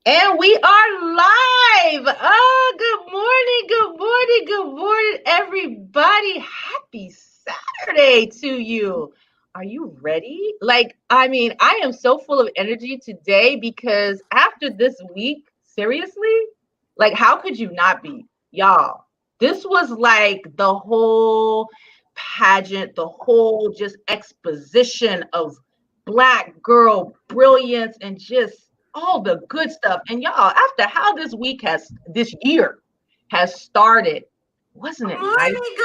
And we are live. Oh, good morning, everybody. Happy Saturday to you. Are you ready? I am so full of energy today because after this week, seriously, how could you not be? Y'all, this was like the whole pageant, the whole just exposition of Black girl brilliance and just all the good stuff. And y'all, after how this year has started, wasn't Good it nice? morning,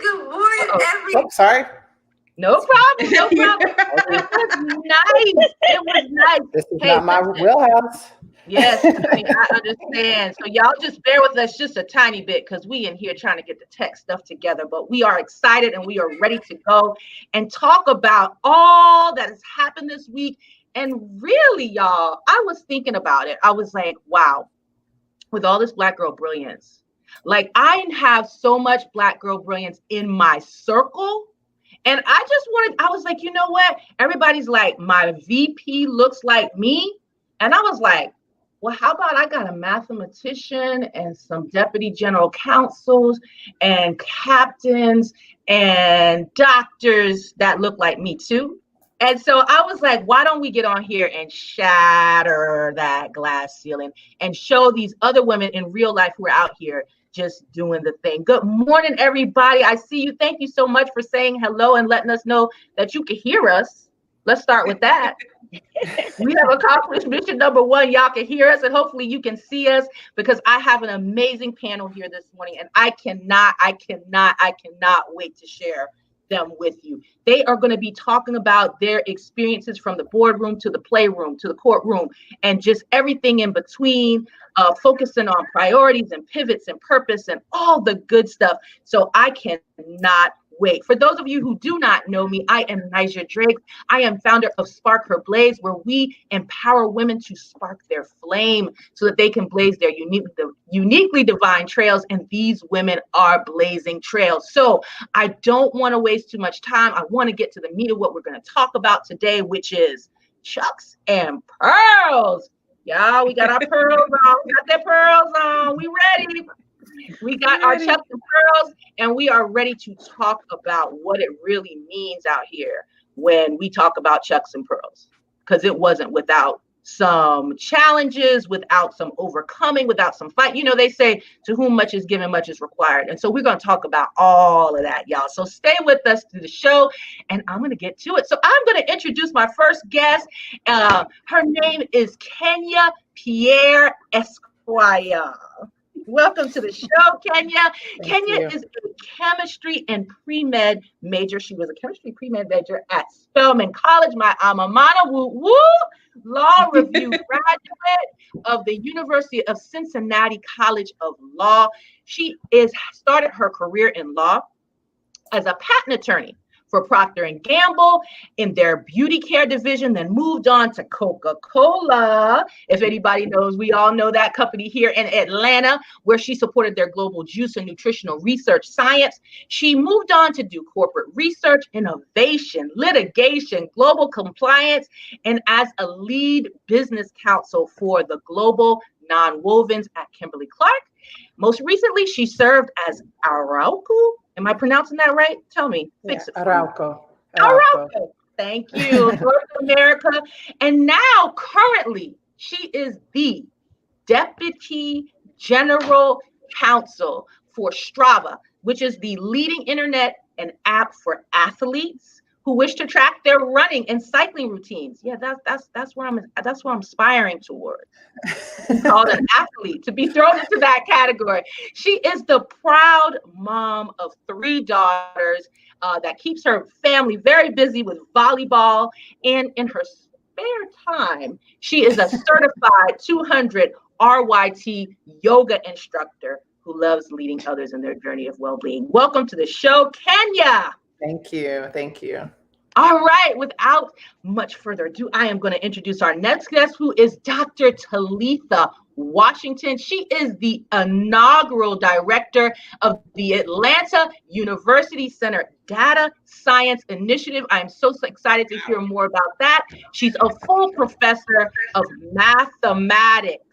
good morning, Oh, sorry. No problem, no problem. It was nice. It was nice. This is Hey, not my listen. wheelhouse. Yes, honey, I understand. So y'all just bear with us just a tiny bit because we in here trying to get the tech stuff together, but we are excited and we are ready to go and talk about all that has happened this week. And really, y'all, I was thinking about it. I was like, wow, with all this Black girl brilliance, I have so much Black girl brilliance in my circle. And I was like, you know what? Everybody's like, my VP looks like me. And I was like, well, how about I got a mathematician and some deputy general counsels and captains and doctors that look like me too? And so I was like, why don't we get on here and shatter that glass ceiling and show these other women in real life who are out here just doing the thing. Good morning, everybody. I see you. Thank you so much for saying hello and letting us know that you can hear us. Let's start with that. We have accomplished mission number one. Y'all can hear us and hopefully you can see us because I have an amazing panel here this morning and I cannot wait to share them with you. They are going to be talking about their experiences from the boardroom to the playroom to the courtroom and just everything in between, focusing on priorities and pivots and purpose and all the good stuff. So I cannot wait. For those of you who do not know me, I am Niger Drake. I am founder of Spark Her Blaze, where we empower women to spark their flame so that they can blaze their uniquely divine trails. And these women are blazing trails. So I don't want to waste too much time. I want to get to the meat of what we're going to talk about today, which is chucks and pearls. Y'all, we got our pearls on. We got their pearls on. We ready. We got our chucks and pearls, and we are ready to talk about what it really means out here when we talk about chucks and pearls, because it wasn't without some challenges, without some overcoming, without some fight. You know, they say to whom much is given, much is required. And so we're going to talk about all of that, y'all. So stay with us through the show, and I'm going to get to it. So I'm going to introduce my first guest. Her name is Kenya Pierre Esquire. Welcome to the show, Kenya. Kenya is a chemistry and pre-med major. She was a chemistry pre-med major at Spelman College, my alma mater, law review graduate of the University of Cincinnati College of Law. She started her career in law as a patent attorney for Procter & Gamble in their beauty care division, then moved on to Coca-Cola. If anybody knows, we all know that company here in Atlanta, where she supported their global juice and nutritional research science. She moved on to do corporate research, innovation, litigation, global compliance, and as a lead business counsel for the global nonwovens at Kimberly-Clark. Most recently, she served as Arauco. Am I pronouncing that right? Tell me. Fix it. Arauco. Thank you. North America. And now, currently, she is the Deputy General Counsel for Strava, which is the leading internet and app for athletes who wish to track their running and cycling routines. Yeah, that's where I'm aspiring toward. Called an athlete to be thrown into that category. She is the proud mom of 3 daughters that keeps her family very busy with volleyball, and in her spare time, she is a certified 200 RYT yoga instructor who loves leading others in their journey of well-being. Welcome to the show, Kenya. Thank you. All right, without much further ado, I am going to introduce our next guest, who is Dr. Talitha Washington. She is the inaugural director of the Atlanta University Center Data Science Initiative. I am so excited to hear more about that. She's a full professor of mathematics.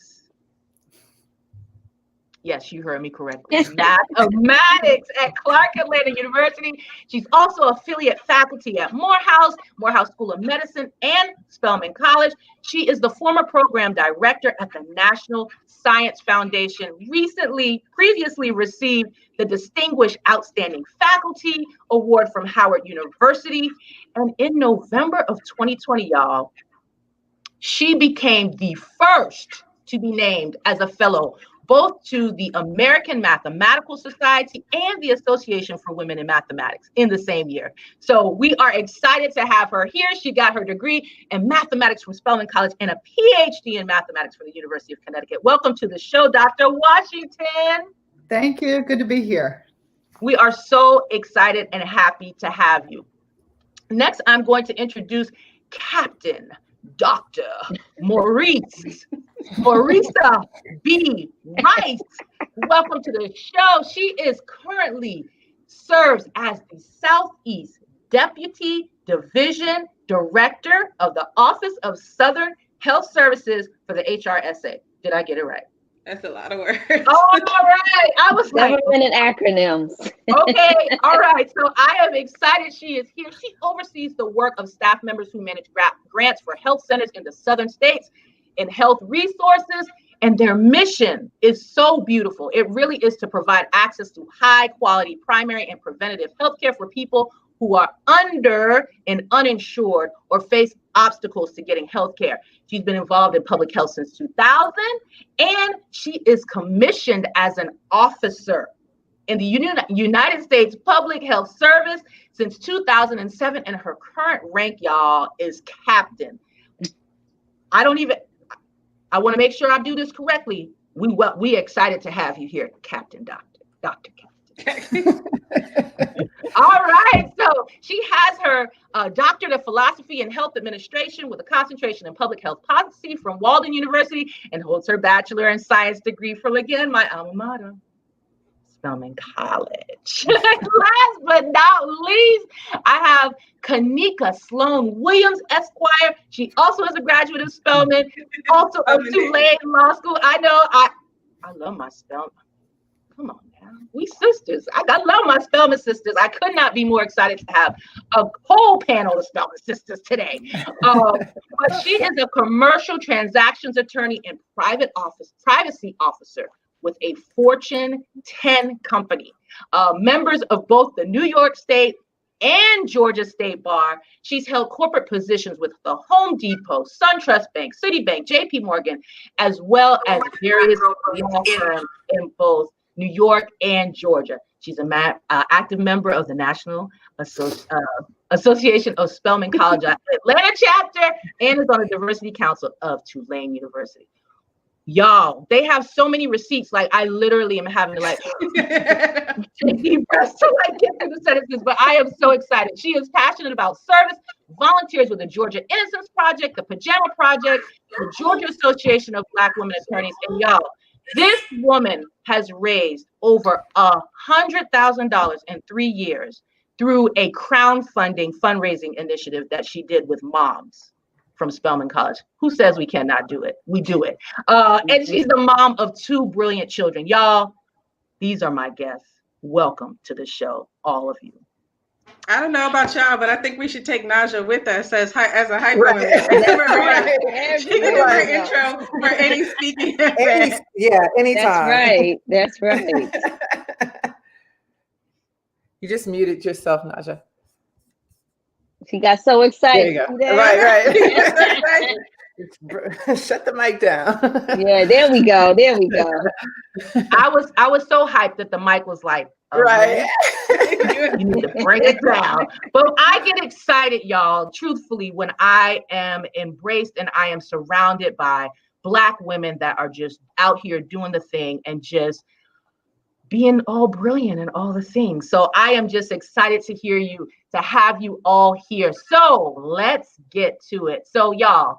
Yes, you heard me correctly. Mathematics at Clark Atlanta University. She's also affiliate faculty at Morehouse School of Medicine, and Spelman College. She is the former program director at the National Science Foundation. Previously received the Distinguished Outstanding Faculty Award from Howard University. And in November of 2020, y'all, she became the first to be named as a fellow both to the American Mathematical Society and the Association for Women in Mathematics in the same year. So we are excited to have her here. She got her degree in mathematics from Spelman College and a PhD in mathematics from the University of Connecticut. Welcome to the show, Dr. Washington. Thank you. Good to be here. We are so excited and happy to have you. Next, I'm going to introduce Captain Dr. Maurice. Marisa B. Rice. Welcome to the show. She is currently serves as the Southeast Deputy Division Director of the Office of Southern Health Services for the HRSA. Did I get it right? That's a lot of words. Oh, all right. I was like, government and acronyms. Okay, all right. So I am excited she is here. She oversees the work of staff members who manage grants for health centers in the southern states and health resources. And their mission is so beautiful. It really is to provide access to high quality primary and preventative health care for people who are under and uninsured or face obstacles to getting health care. She's been involved in public health since 2000, and she is commissioned as an officer in the United States Public Health Service since 2007, and her current rank, y'all, is captain. I want to make sure I do this correctly. We excited to have you here, Captain Dr. Captain. All right, so she has her doctorate of philosophy and health administration with a concentration in public health policy from Walden University, and holds her bachelor in science degree from, again, my alma mater, Spelman College. Last but not least, I have Kanika Sloan Williams, Esquire. She also is a graduate of Spelman, also of Tulane Law School. I know, I love my Spelman. Come on now, we sisters. I love my Spelman sisters. I could not be more excited to have a whole panel of Spelman sisters today. But she is a commercial transactions attorney and privacy officer with a Fortune 10 company. Members of both the New York State and Georgia State Bar. She's held corporate positions with the Home Depot, SunTrust Bank, Citibank, JP Morgan, as well as various law firms in both New York and Georgia. She's an active member of the National Association of Spelman College Atlanta chapter, and is on the Diversity Council of Tulane University. Y'all, they have so many receipts. Like, I literally am having to take deep breaths to get through the sentences, but I am so excited. She is passionate about service, volunteers with the Georgia Innocence Project, the Pajama Project, the Georgia Association of Black Women Attorneys. And y'all, this woman has raised over $100,000 in 3 years through a crowdfunding fundraising initiative that she did with moms from Spelman College. Who says we cannot do it? We do it. And she's the mom of 2 brilliant children. Y'all, these are my guests. Welcome to the show, all of you. I don't know about y'all, but I think we should take Naja with us as a hype woman. She can do her intro for any speaking event. Anytime. That's right. You just muted yourself, Naja. She got so excited. There you go. Right. Shut the mic down. Yeah, there we go. I was so hyped that the mic was like, right. You need to bring it down. But I get excited, y'all, truthfully, when I am embraced and I am surrounded by Black women that are just out here doing the thing and just being all brilliant and all the things. So I am just excited to have you all here. So let's get to it. So y'all,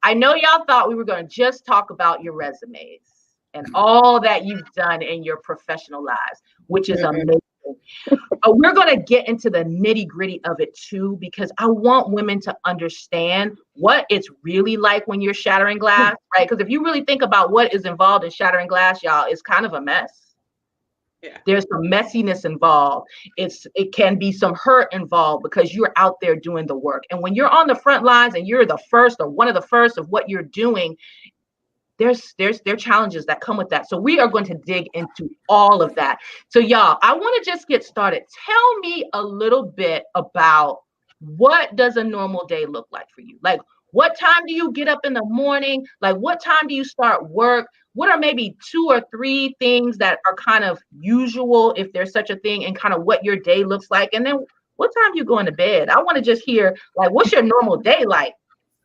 I know y'all thought we were going to just talk about your resumes and all that you've done in your professional lives, which is amazing. We're going to get into the nitty gritty of it too, because I want women to understand what it's really like when you're shattering glass, right? Because if you really think about what is involved in shattering glass, y'all, it's kind of a mess. Yeah. There's some messiness involved. It can be some hurt involved because you're out there doing the work. And when you're on the front lines and you're the first or one of the first of what you're doing, there are challenges that come with that. So we are going to dig into all of that. So y'all, I want to just get started. Tell me a little bit about what does a normal day look like for you? Like, what time do you get up in the morning? Like, what time do you start work? What are maybe 2 or 3 things that are kind of usual, if there's such a thing, and kind of what your day looks like? And then what time do you go into bed? I want to just hear, like, what's your normal day like?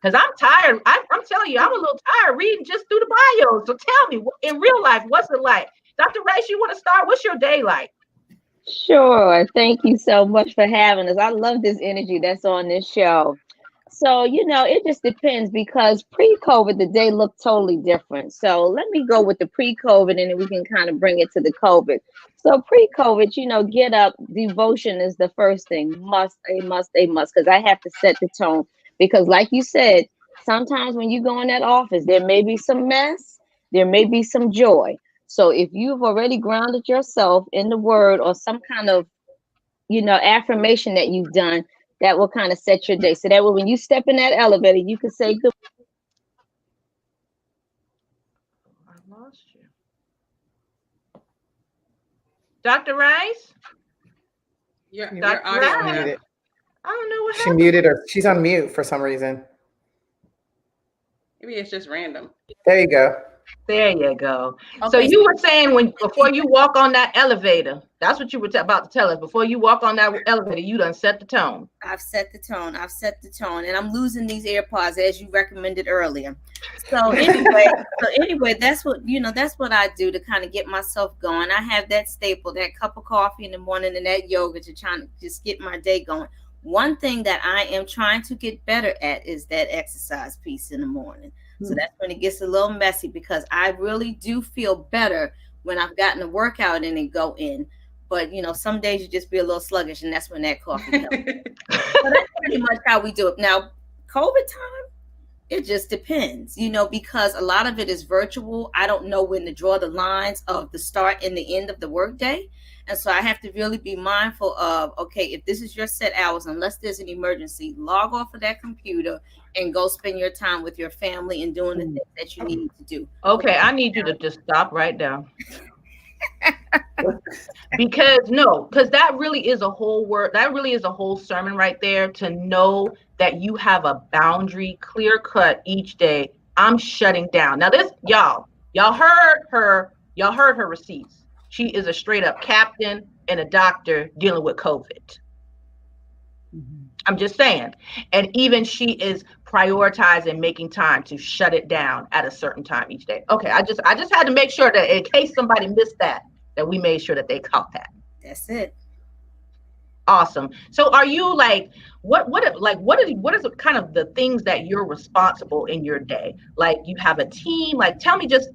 Because I'm tired. I'm telling you, I'm a little tired reading just through the bio. So tell me, in real life, what's it like? Dr. Rice, you want to start? What's your day like? Sure. Thank you so much for having us. I love this energy that's on this show. So, it just depends, because pre-COVID, the day looked totally different. So let me go with the pre-COVID, and then we can kind of bring it to the COVID. So pre-COVID, get up, devotion is the first thing. Must, because I have to set the tone. Because like you said, sometimes when you go in that office, there may be some mess, there may be some joy. So if you've already grounded yourself in the word or some kind of, affirmation that you've done, that will kind of set your day. So that way, when you step in that elevator, you can say good. I lost you. Dr. Rice? Your audio muted. I don't know what she muted her. She's on mute for some reason. Maybe it's just random. There you go. There you go. Okay. So you were saying before you walk on that elevator, that's what you were about to tell us. Before you walk on that elevator, you done set the tone. I've set the tone, and I'm losing these AirPods as you recommended earlier. So anyway, that's what I do to kind of get myself going. I have that staple, that cup of coffee in the morning and that yoga to try to just get my day going. One thing that I am trying to get better at is that exercise piece in the morning. So that's when it gets a little messy, because I really do feel better when I've gotten a workout in and go in. But, some days you just be a little sluggish, and that's when that coffee comes. So that's pretty much how we do it. Now, COVID time, it just depends, because a lot of it is virtual. I don't know when to draw the lines of the start and the end of the workday. And so I have to really be mindful of, okay, if this is your set hours, unless there's an emergency, log off of that computer and go spend your time with your family and doing the things that you need to do. Okay, I need you to just stop right now. because that really is a whole word. That really is a whole sermon right there, to know that you have a boundary clear cut each day. I'm shutting down. Now this, y'all heard her receipts. She is a straight up captain and a doctor dealing with COVID. Mm-hmm. I'm just saying. And even she is prioritizing making time to shut it down at a certain time each day. Okay, I just had to make sure that in case somebody missed that we made sure that they caught that. That's it. Awesome. So are you like, what is kind of the things that you're responsible in your day? Like, you have a team, like, tell me just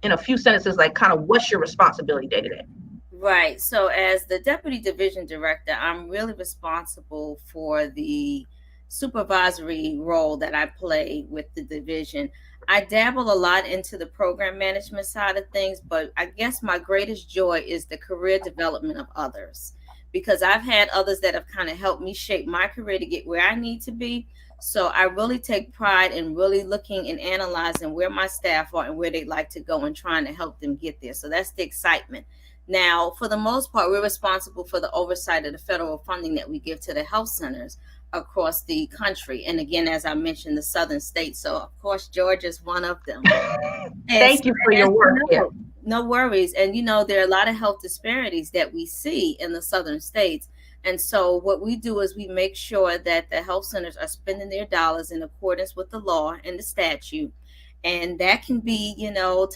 in a few sentences, like, kind of what's your responsibility day to day? Right. So as the deputy division director, I'm really responsible for the supervisory role that I play with the division. I dabble a lot into the program management side of things, but I guess my greatest joy is the career development of others, because I've had others that have kind of helped me shape my career to get where I need to be. So I really take pride in really looking and analyzing where my staff are and where they'd like to go and trying to help them get there. So that's the excitement. Now, for the most part, we're responsible for the oversight of the federal funding that we give to the health centers across the country. And again, as I mentioned, the southern states. So, of course, Georgia's one of them. Thank you for your work. No worries. And, there are a lot of health disparities that we see in the southern states. And so what we do is we make sure that the health centers are spending their dollars in accordance with the law and the statute. And that can be,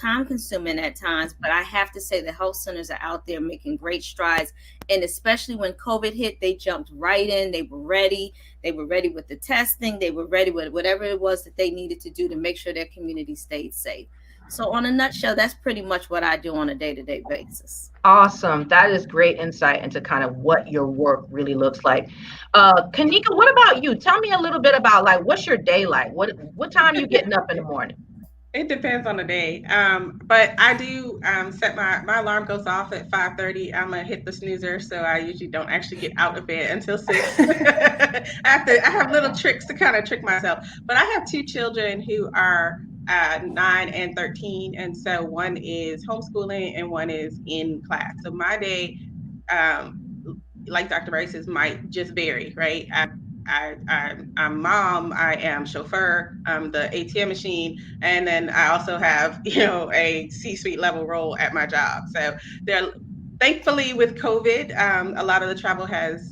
time consuming at times, but I have to say the health centers are out there making great strides. And especially when COVID hit, they jumped right in. They were ready. They were ready with the testing. They were ready with whatever it was that they needed to do to make sure their community stayed safe. So on a nutshell, that's pretty much what I do on a day-to-day basis. Awesome. That is great insight into kind of what your work really looks like. Kanika, what about you? Tell me a little bit about like, what's your day like? What time are you getting up in the morning? It depends on the day. But I do set my alarm goes off at 5:30. I'm gonna hit the snoozer, so I usually don't actually get out of bed until 6. I have little tricks to kind of trick myself. But I have 2 children who are 9 and 13, and so one is homeschooling and one is in class. So my day, like Dr. Rice's, might just vary, right? I'm mom, I am chauffeur, I'm the ATM machine, and then I also have, a C-suite level role at my job. So thankfully with COVID, a lot of the travel has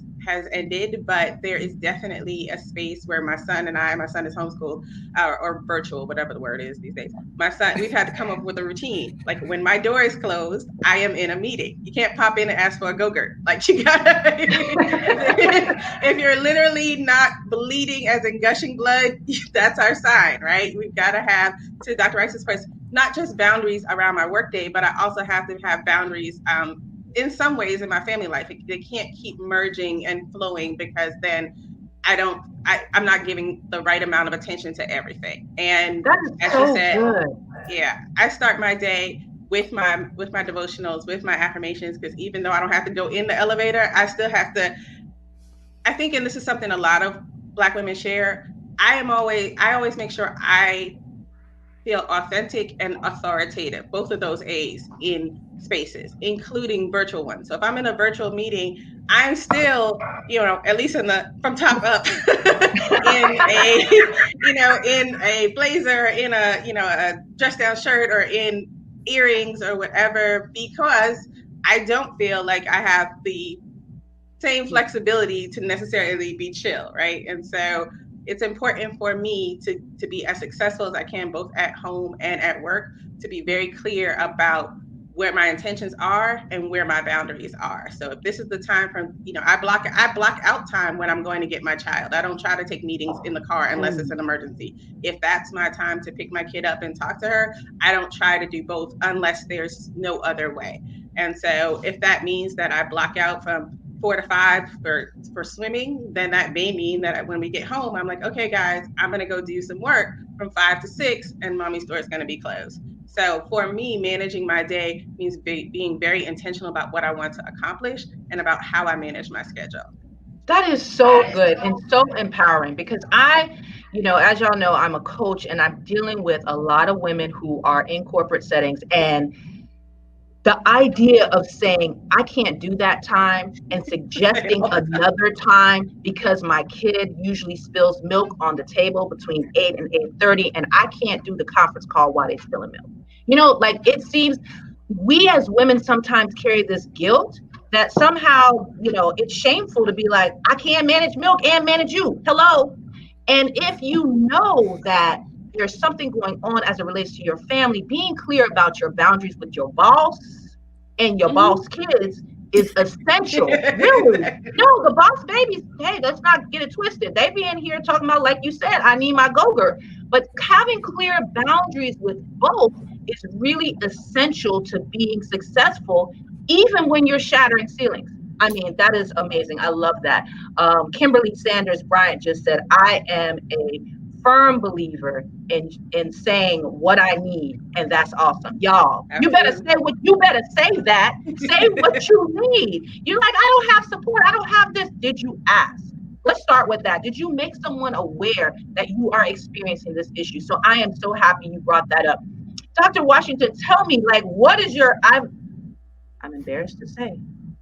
ended, but there is definitely a space where my son is homeschooled or virtual, whatever the word is these days. My son, we've had to come up with a routine. Like when my door is closed, I am in a meeting. You can't pop in and ask for a Go-Gurt. Like you gotta, if you're literally not bleeding as in gushing blood, that's our sign, right? We've got to have, to Dr. Rice's point, not just boundaries around my workday, but I also have to have boundaries in some ways in my family life. They can't keep merging and flowing, because then I'm not giving the right amount of attention to everything. And as you said, good. Yeah, I start my day with my devotionals, with my affirmations, because even though I don't have to go in the elevator, I still have to, I think, and this is something a lot of Black women share, I always make sure I feel authentic and authoritative, both of those A's, in spaces, including virtual ones. So if I'm in a virtual meeting, I'm still, at least from top up, in a blazer, in a dress down shirt, or in earrings or whatever, because I don't feel like I have the same flexibility to necessarily be chill, right? And so it's important for me to be as successful as I can, both at home and at work, to be very clear about where my intentions are and where my boundaries are. So if this is the time I block out time when I'm going to get my child. I don't try to take meetings in the car unless it's an emergency. If that's my time to pick my kid up and talk to her, I don't try to do both unless there's no other way. And so if that means that I block out from 4 to 5 for swimming, then that may mean that when we get home, I'm like, okay, guys, I'm going to go do some work from 5 to 6, and mommy's store is going to be closed. So for me, managing my day means being very intentional about what I want to accomplish and about how I manage my schedule. That is so good and so empowering, because as y'all know, I'm a coach, and I'm dealing with a lot of women who are in corporate settings, and the idea of saying, I can't do that time, and suggesting another time because my kid usually spills milk on the table between 8 and 8:30, and I can't do the conference call while they're spilling milk. It seems we as women sometimes carry this guilt that somehow, it's shameful to be like, I can't manage milk and manage you. Hello. And if you know that there's something going on as it relates to your family, being clear about your boundaries with your boss and your boss kids is essential. Really. No, the boss babies, hey, let's not get it twisted. They be in here talking about, like you said, I need my Go-Gurt. But having clear boundaries with both is really essential to being successful, even when you're shattering ceilings. I mean, that is amazing. I love that. Kimberly Sanders Bryant just said, I am a firm believer in saying what I need, and that's awesome. Y'all, you better say that. Say what you need. You're like, I don't have support, I don't have this. Did you ask? Let's start with that. Did you make someone aware that you are experiencing this issue? So I am so happy you brought that up. Dr. Washington, tell me, what is I'm embarrassed to say,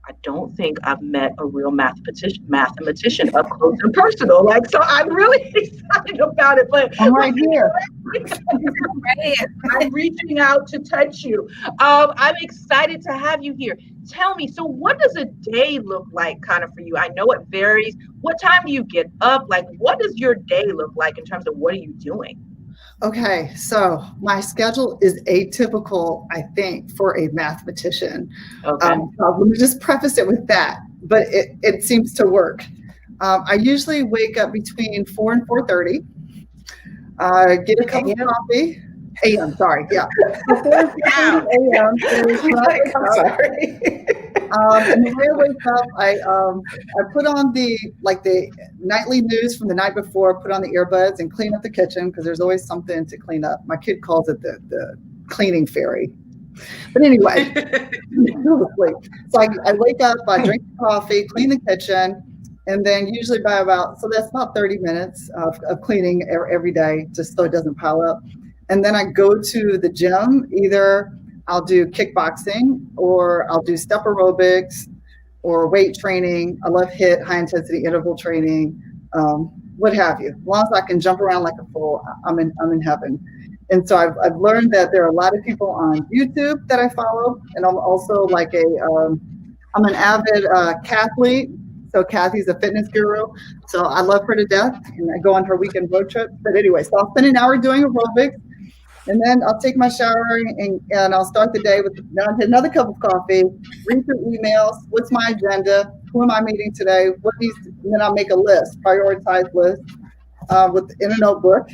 I don't think I've met a real mathematician up close and personal. So I'm really excited about it. But I'm right here. I'm reaching out to touch you. I'm excited to have you here. Tell me, so what does a day look like kind of for you? I know it varies. What time do you get up? What does your day look like in terms of what are you doing? Okay, so my schedule is atypical, I think, for a mathematician. Okay. Let me just preface it with that, but it seems to work. I usually wake up between 4 and 4:30, get a cup of coffee. AM, sorry, yeah. So 4 and 4:30 AM is when I wake I'm up. sorry. And the way I wake up, I put on the nightly news from the night before, put on the earbuds and clean up the kitchen because there's always something to clean up. My kid calls it the cleaning fairy. But anyway, go to sleep. So I wake up, I drink coffee, clean the kitchen, and then usually so that's about 30 minutes of cleaning every day, just so it doesn't pile up. And then I go to the gym. Either I'll do kickboxing or I'll do step aerobics or weight training. I love HIIT, high intensity interval training, what have you. As long as I can jump around like a fool, I'm in heaven. And so I've learned that there are a lot of people on YouTube that I follow, and I'm also I'm an avid cathlete. So Kathy's a fitness guru. So I love her to death, and I go on her weekend road trip. But anyway, so I'll spend an hour doing aerobics. And then I'll take my shower and I'll start the day with another cup of coffee, read through emails. What's my agenda? Who am I meeting today? And then I'll make a list, prioritized list in a notebook,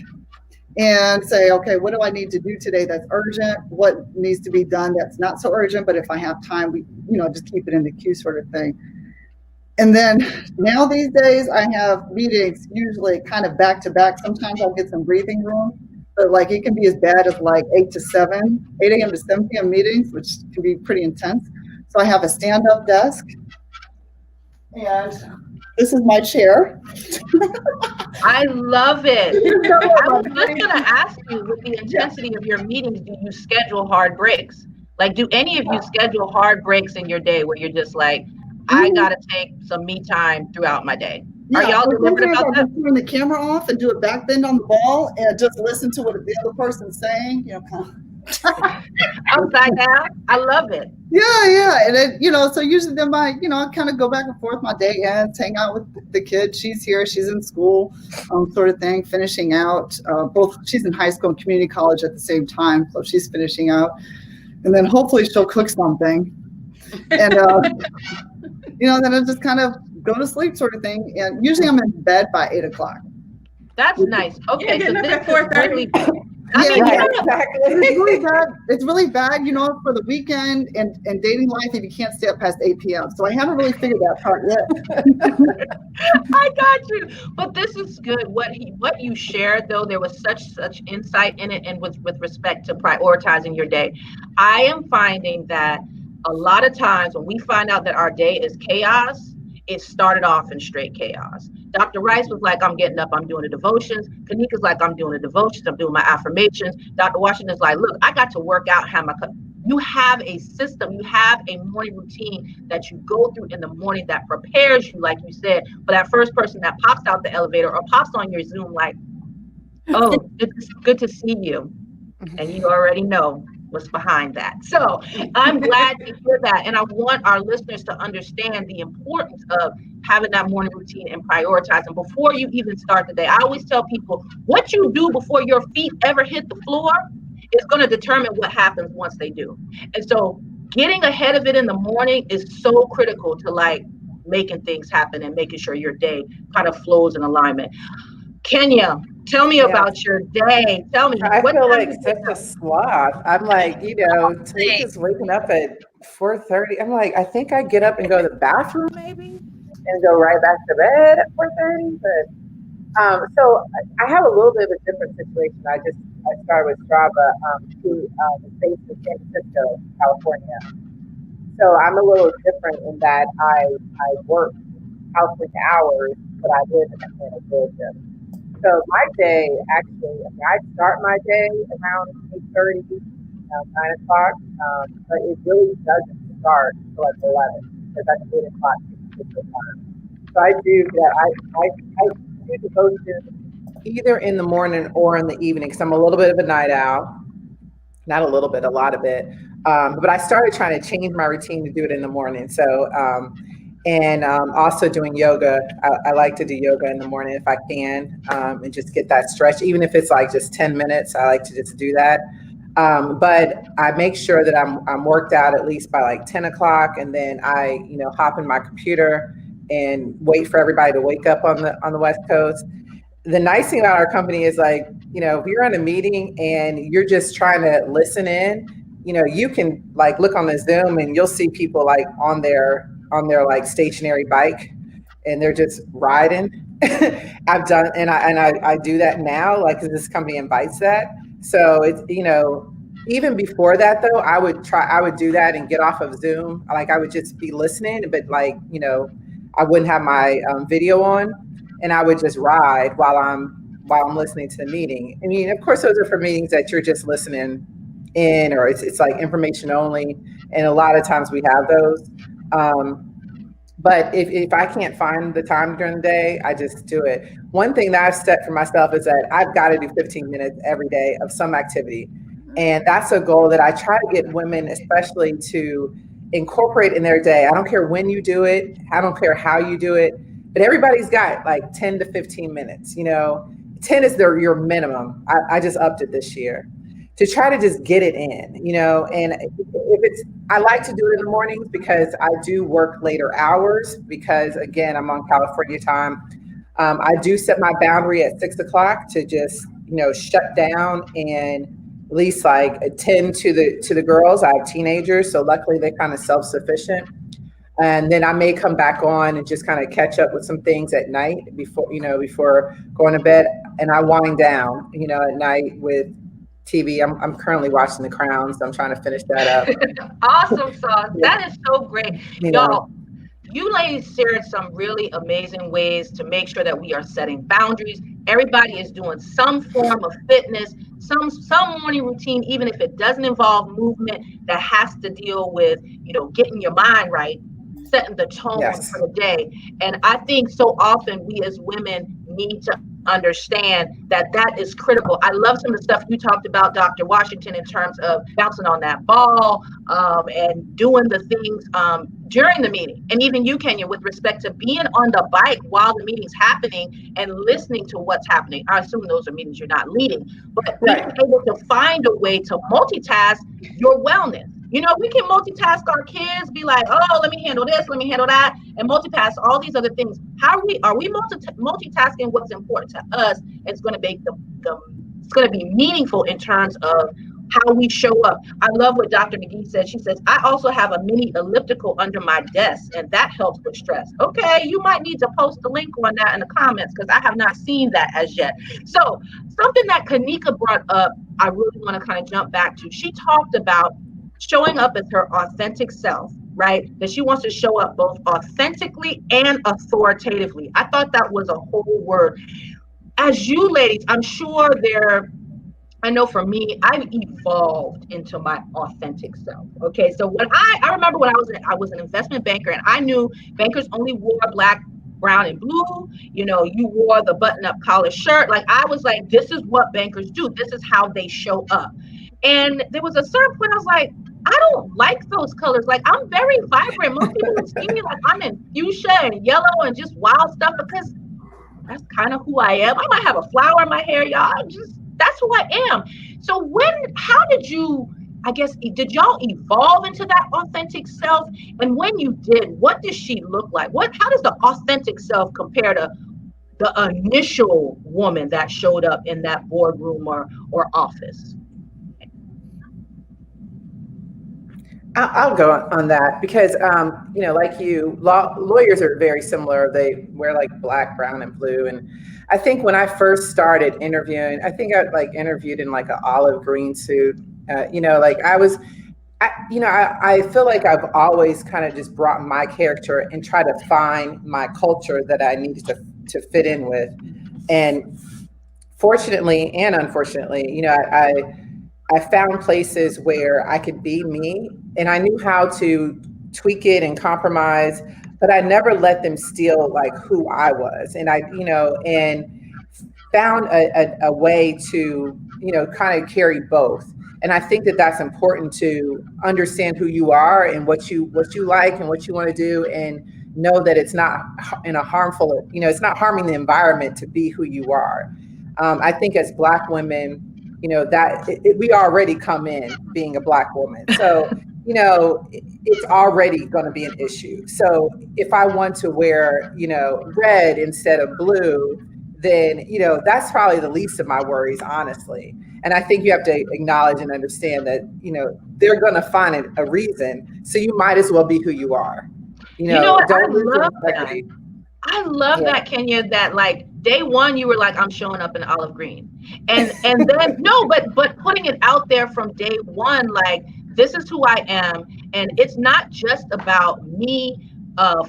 and say, okay, what do I need to do today that's urgent? What needs to be done that's not so urgent, but if I have time, we just keep it in the queue sort of thing. And then now these days I have meetings usually kind of back to back. Sometimes I'll get some breathing room. But it can be as bad as 8 a.m. to 7 p.m. meetings, which can be pretty intense. So I have a stand-up desk, and this is my chair. I love it. I was just going to ask you, with the intensity of your meetings, do you schedule hard breaks? Do any of you schedule hard breaks in your day where you're just like, I got to take some me time throughout my day? Are y'all deliberate about that? Turn the camera off and do a back bend on the ball and just listen to what the other person's saying. Upside down. I love it. Yeah. And then, so usually then I kind of go back and forth. My day ends, hang out with the kid. She's here. She's in school, sort of thing, finishing out. She's in high school and community college at the same time. So she's finishing out. And then hopefully she'll cook something. And, then I just kind of go to sleep sort of thing. And usually I'm in bed by 8 o'clock. That's nice. Okay. So this is 4:30. Exactly. It's really bad, for the weekend and dating life if you can't stay up past 8 p.m. So I haven't really figured that part yet. I got you. But this is good. What you shared, though, there was such insight in it, and with respect to prioritizing your day. I am finding that a lot of times when we find out that our day is chaos, it started off in straight chaos. Dr. Rice was like, I'm getting up, I'm doing the devotions. Kanika's like, I'm doing the devotions, I'm doing my affirmations. Dr. Washington's like, look, I got to work out, you have a system, you have a morning routine that you go through in the morning that prepares you, like you said, for that first person that pops out the elevator or pops on your Zoom like, oh, it's good to see you. And you already know what's behind that. So I'm glad to hear that. And I want our listeners to understand the importance of having that morning routine and prioritizing before you even start the day. I always tell people what you do before your feet ever hit the floor is going to determine what happens once they do. And so getting ahead of it in the morning is so critical to making things happen and making sure your day kind of flows in alignment. Kenya, tell me about your day. Tell me. I feel like such a sloth. I'm like, Talitha's waking up at 4:30. I'm like, I think I get up and go to the bathroom maybe and go right back to bed at 4:30. But so I have a little bit of a different situation. I started with Strava, who is based in San Francisco, California. So I'm a little different in that I work California hours, but I live in Atlanta, Georgia. So my day, actually, I start my day around 8:30, 9 o'clock, but it really doesn't start until 11, because that's 8 o'clock Central Time. So I do that. I do devotion either in the morning or in the evening, because I'm a little bit of a night owl. Not a little bit, a lot of it. But I started trying to change my routine to do it in the morning. So and also doing yoga. I like to do yoga in the morning if I can, and just get that stretch. Even if it's like just 10 minutes, I like to just do that. But I make sure that I'm worked out at least by like 10 o'clock, and then I, hop in my computer and wait for everybody to wake up on the West Coast. The nice thing about our company is, like, if you're in a meeting and you're just trying to listen in, you can like look on the Zoom and you'll see people like on their like stationary bike, and they're just riding. I've done, and I do that now, like, 'cause this company invites that. So it's, even before that though, I would do that and get off of Zoom. Like, I would just be listening, but like, I wouldn't have my video on, and I would just ride while I'm listening to the meeting. I mean, of course, those are for meetings that you're just listening in, or it's like information only. And a lot of times we have those. But if I can't find the time during the day, I just do it. One thing that I've set for myself is that I've got to do 15 minutes every day of some activity. And that's a goal that I try to get women, especially, to incorporate in their day. I don't care when you do it. I don't care how you do it. But everybody's got like 10 to 15 minutes. 10 is your minimum. I just upped it this year to try to just get it in, and I like to do it in the mornings because I do work later hours because, again, I'm on California time. I do set my boundary at 6 o'clock to just, shut down and at least like attend to the girls. I have teenagers, so luckily they're kind of self-sufficient. And then I may come back on and just kind of catch up with some things at night before going to bed. And I wind down, at night with TV. I'm currently watching The Crown, so I'm trying to finish that up. Awesome, Sauce. That is so great. Y'all, you ladies shared some really amazing ways to make sure that we are setting boundaries. Everybody is doing some form of fitness, some morning routine, even if it doesn't involve movement, that has to deal with, getting your mind right, setting the tone for the day. And I think so often we as women need to understand that is critical. I love some of the stuff you talked about, Dr. Washington, in terms of bouncing on that ball, and doing the things during the meeting. And even you, Kenya, with respect to being on the bike while the meeting's happening and listening to what's happening. I assume those are meetings you're not leading, but being able to find a way to multitask your wellness. We can multitask our kids, be like, oh, let me handle this, let me handle that, and multitask all these other things. How are we multitasking what's important to us? It's going to make it's going to be meaningful in terms of how we show up. I love what Dr. McGee said. She says, I also have a mini elliptical under my desk, and that helps with stress. Okay, you might need to post the link on that in the comments, because I have not seen that as yet. So something that Kanika brought up, I really want to kind of jump back to. She talked about showing up as her authentic self, right? That she wants to show up both authentically and authoritatively. I thought that was a whole word. As you ladies, I'm sure I know for me, I've evolved into my authentic self. Okay, so when I remember when I was an investment banker, and I knew bankers only wore black, brown, and blue. You wore the button-up collar shirt. Like, I was like, this is what bankers do. This is how they show up. And there was a certain point I was like, I don't like those colors. Like, I'm very vibrant. Most people would see me like I'm in fuchsia and yellow and just wild stuff, because that's kind of who I am. I might have a flower in my hair, y'all. That's who I am. So how did y'all evolve into that authentic self? And when you did, what does she look like? How does the authentic self compare to the initial woman that showed up in that boardroom or office? I'll go on that because, like lawyers are very similar. They wear like black, brown, and blue. And I think when I first started interviewing, I think I interviewed in like an olive green suit. I feel like I've always kind of just brought my character and try to find my culture that I needed to fit in with. And fortunately and unfortunately, I found places where I could be me, and I knew how to tweak it and compromise, but I never let them steal like who I was. And and found a way to, kind of carry both. And I think that that's important, to understand who you are and what you like and what you want to do, and know that it's not in a harmful, it's not harming the environment to be who you are. I think as Black women, that we already come in being a Black woman. So, it's already going to be an issue. So if I want to wear, red instead of blue, then, that's probably the least of my worries, honestly. And I think you have to acknowledge and understand that, they're going to find a reason. So you might as well be who you are. What? Don't lose your integrity. I love that, Kenya, that like day one, you were like, I'm showing up in olive green. And then, no, but putting it out there from day one, like, this is who I am. And it's not just about me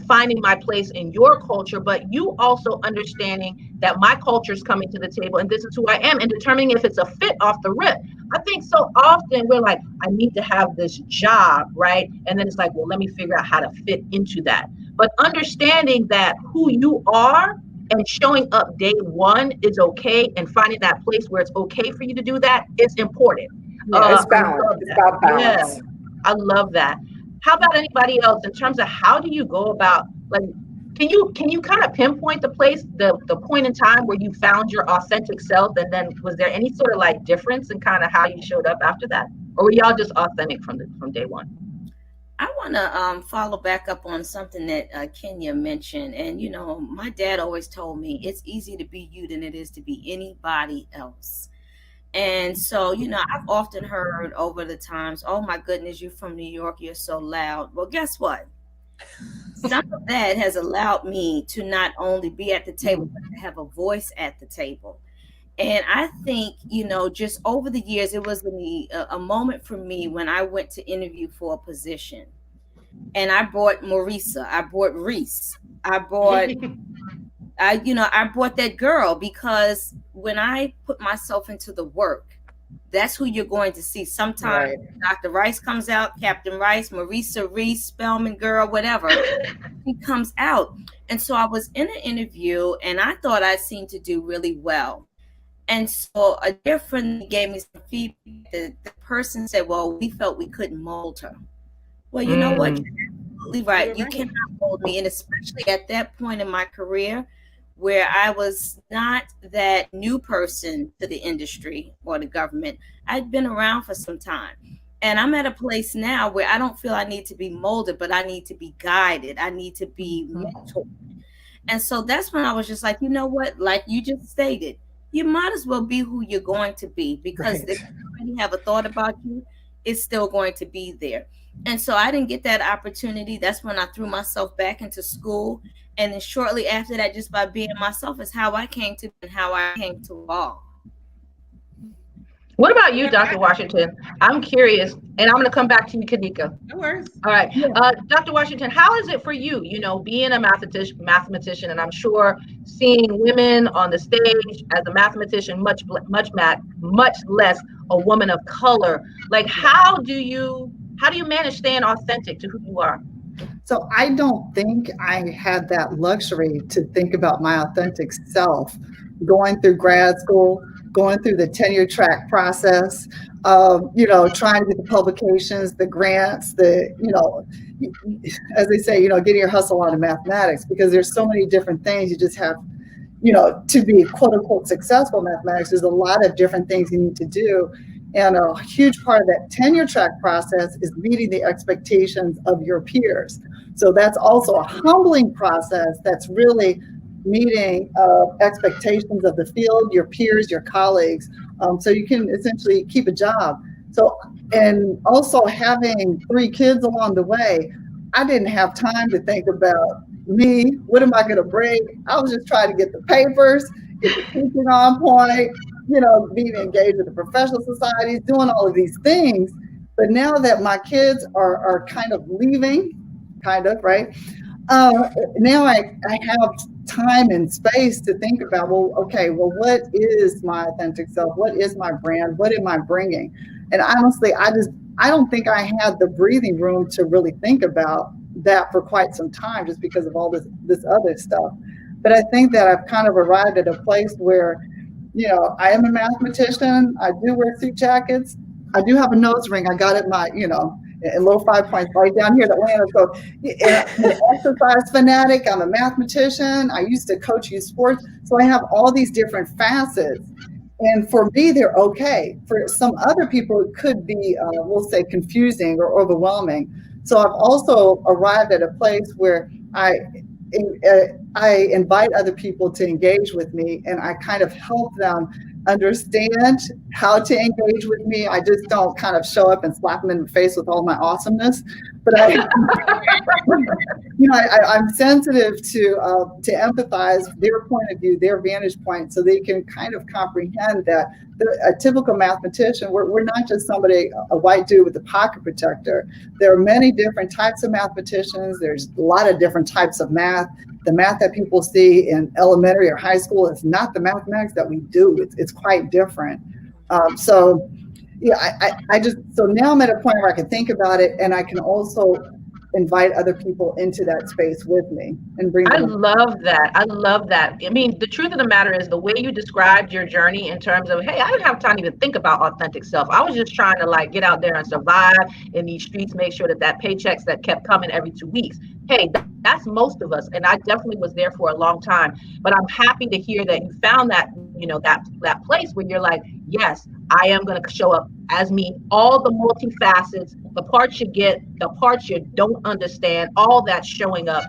finding my place in your culture, but you also understanding that my culture is coming to the table and this is who I am, and determining if it's a fit off the rip. I think so often we're like, I need to have this job, right? And then it's like, well, let me figure out how to fit into that. But understanding that who you are and showing up day one is okay, and finding that place where it's okay for you to do that is important. Yeah, it's balance. It's about balance. Yeah, I love that. How about anybody else in terms of how do you go about, like, can you kind of pinpoint the place, the point in time where you found your authentic self, and then was there any sort of like difference in kind of how you showed up after that, or were y'all just authentic from day one? I want to follow back up on something that Kenya mentioned. And, my dad always told me it's easier to be you than it is to be anybody else. And so, I've often heard over the times, oh, my goodness, you're from New York, you're so loud. Well, guess what? Some of that has allowed me to not only be at the table, but to have a voice at the table. And I think, just over the years, it was a moment for me when I went to interview for a position. And I brought Marisa, I brought Reese, I brought that girl, because when I put myself into the work, that's who you're going to see. Sometimes Dr. Rice comes out, Captain Rice, Marisa, Reese, Spelman girl, whatever, he comes out. And so I was in an interview and I thought I seemed to do really well. And so a dear friend gave me some feedback. The person said, well, we felt we couldn't mold her. Well, you know what? You're absolutely right. You cannot mold me. And especially at that point in my career, where I was not that new person to the industry or the government. I'd been around for some time. And I'm at a place now where I don't feel I need to be molded, but I need to be guided. I need to be mentored. And so that's when I was just like, you know what? Like you just stated, you might as well be who you're going to be, because if you already have a thought about you, it's still going to be there. And so I didn't get that opportunity. That's when I threw myself back into school. And then shortly after that, just by being myself is how I came to and how I came to evolve. What about you, Dr. Washington? I'm curious, and I'm going to come back to you, Kanika. No worries. All right. Dr. Washington, how is it for you, being a mathematician, and I'm sure seeing women on the stage as a mathematician, much less a woman of color. Like, how do you manage staying authentic to who you are? So I don't think I had that luxury to think about my authentic self going through grad school, going through the tenure track process, trying to get the publications, the grants, as they say, getting your hustle on in mathematics, because there's so many different things you just have, to be quote unquote successful in mathematics. There's a lot of different things you need to do. And a huge part of that tenure track process is meeting the expectations of your peers. So that's also a humbling process that's really meeting expectations of the field, your peers, your colleagues, so you can essentially keep a job. So, and also having 3 kids along the way, I didn't have time to think about me, what am I going to bring? I was just trying to get the papers, get the teaching on point, being engaged with the professional societies, doing all of these things. But now that my kids are kind of leaving, right? Now I have time and space to think about, what is my authentic self? What is my brand? What am I bringing? And honestly, I don't think I had the breathing room to really think about that for quite some time, just because of all this other stuff. But I think that I've kind of arrived at a place where, I am a mathematician. I do wear suit jackets. I do have a nose ring. I got it and little 5 points right down here in Atlanta. So I'm an exercise fanatic. I'm a mathematician. I used to coach youth sports. So I have all these different facets. And for me, they're okay. For some other people, it could be, we'll say, confusing or overwhelming. So I've also arrived at a place where I invite other people to engage with me, and I kind of help them understand how to engage with me. I just don't kind of show up and slap them in the face with all my awesomeness, but I'm sensitive to empathize their point of view, their vantage point, so they can kind of comprehend that a typical mathematician, we're not just somebody, a white dude with a pocket protector. There are many different types of mathematicians. There's a lot of different types of math. The math that people see in elementary or high school is not the mathematics that we do. It's quite different. So now I'm at a point where I can think about it, and I can also invite other people into that space with me and bring them. I love that. I mean, the truth of the matter is the way you described your journey in terms of, hey, I didn't have time to even think about authentic self. I was just trying to like get out there and survive in these streets, make sure that paychecks that kept coming every 2 weeks. Hey, that's most of us. And I definitely was there for a long time, but I'm happy to hear that you found that, that place where you're like, yes, I am going to show up as me, all the multifacets, the parts you get, the parts you don't understand, all that showing up,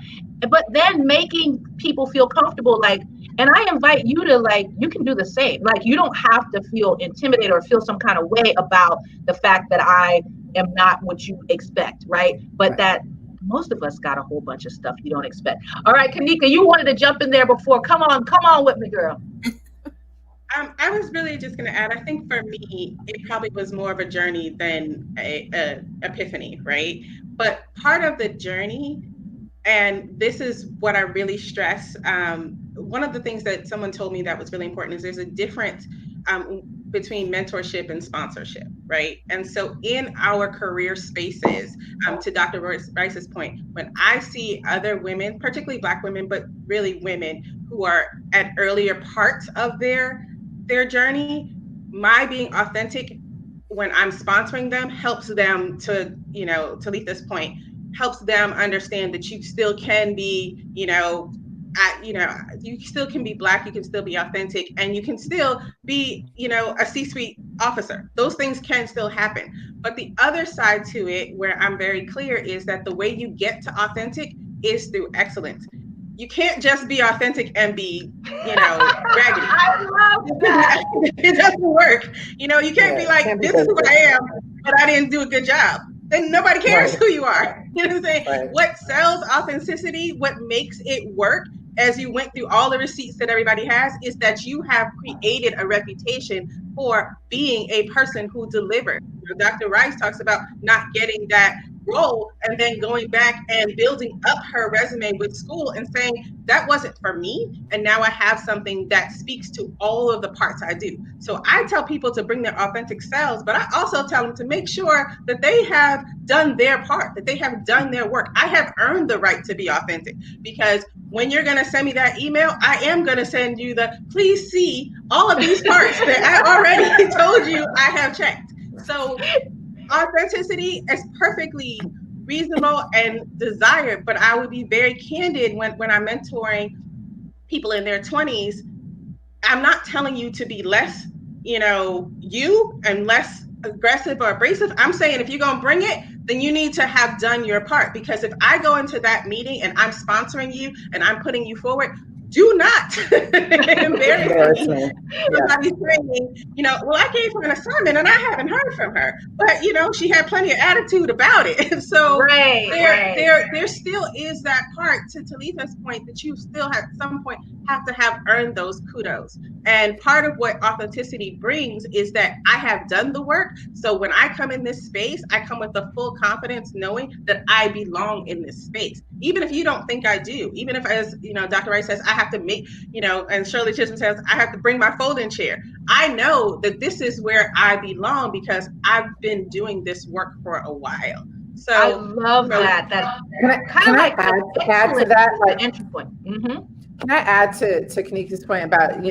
but then making people feel comfortable. Like, and I invite you to, like, you can do the same. Like, you don't have to feel intimidated or feel some kind of way about the fact that I am not what you expect, right? But that most of us got a whole bunch of stuff you don't expect. All right, Kanika, you wanted to jump in there before. Come on with me, girl. I was really just going to add, I think for me, it probably was more of a journey than a epiphany, right? But part of the journey, and this is what I really stress, one of the things that someone told me that was really important is there's a difference between mentorship and sponsorship, right? And so in our career spaces, to Dr. Rice's point, when I see other women, particularly Black women, but really women who are at earlier parts of their journey, my being authentic when I'm sponsoring them helps them to, Talitha's point, helps them understand that you still can be, you still can be Black, you can still be authentic, and you can still be, a C-suite officer. Those things can still happen. But the other side to it, where I'm very clear, is that the way you get to authentic is through excellence. You can't just be authentic and be, raggedy. I love that. It doesn't work. You can't be like, this is who I am, but I didn't do a good job. Then nobody cares who you are. You know what I'm saying? Right. What sells authenticity, what makes it work, as you went through all the receipts that everybody has, is that you have created a reputation for being a person who delivers. Dr. Rice talks about not getting that role and then going back and building up her resume with school and saying, that wasn't for me, and now I have something that speaks to all of the parts I do. So I tell people to bring their authentic selves, but I also tell them to make sure that they have done their part, that they have done their work. I have earned the right to be authentic, because when you're going to send me that email, I am going to send you please see all of these parts that I already told you I have checked. So authenticity is perfectly reasonable and desired, but I would be very candid when I'm mentoring people in their 20s. I'm not telling you to be less, you and less aggressive or abrasive. I'm saying if you're going to bring it, then you need to have done your part. Because if I go into that meeting and I'm sponsoring you and I'm putting you forward, do not embarrass me. Somebody's saying, well, I gave her an assignment and I haven't heard from her, but she had plenty of attitude about it. So there still is that part, to Talitha's point, that you still at some point have to have earned those kudos. And part of what authenticity brings is that I have done the work. So when I come in this space, I come with the full confidence knowing that I belong in this space. Even if you don't think I do, even if, as Dr. Rice says, I have to make, and Shirley Chisholm says, I have to bring my folding chair. I know that this is where I belong because I've been doing this work for a while. So I love that. Can I add to that? Like entry point. Mm-hmm. Can I add to Kanika's point about,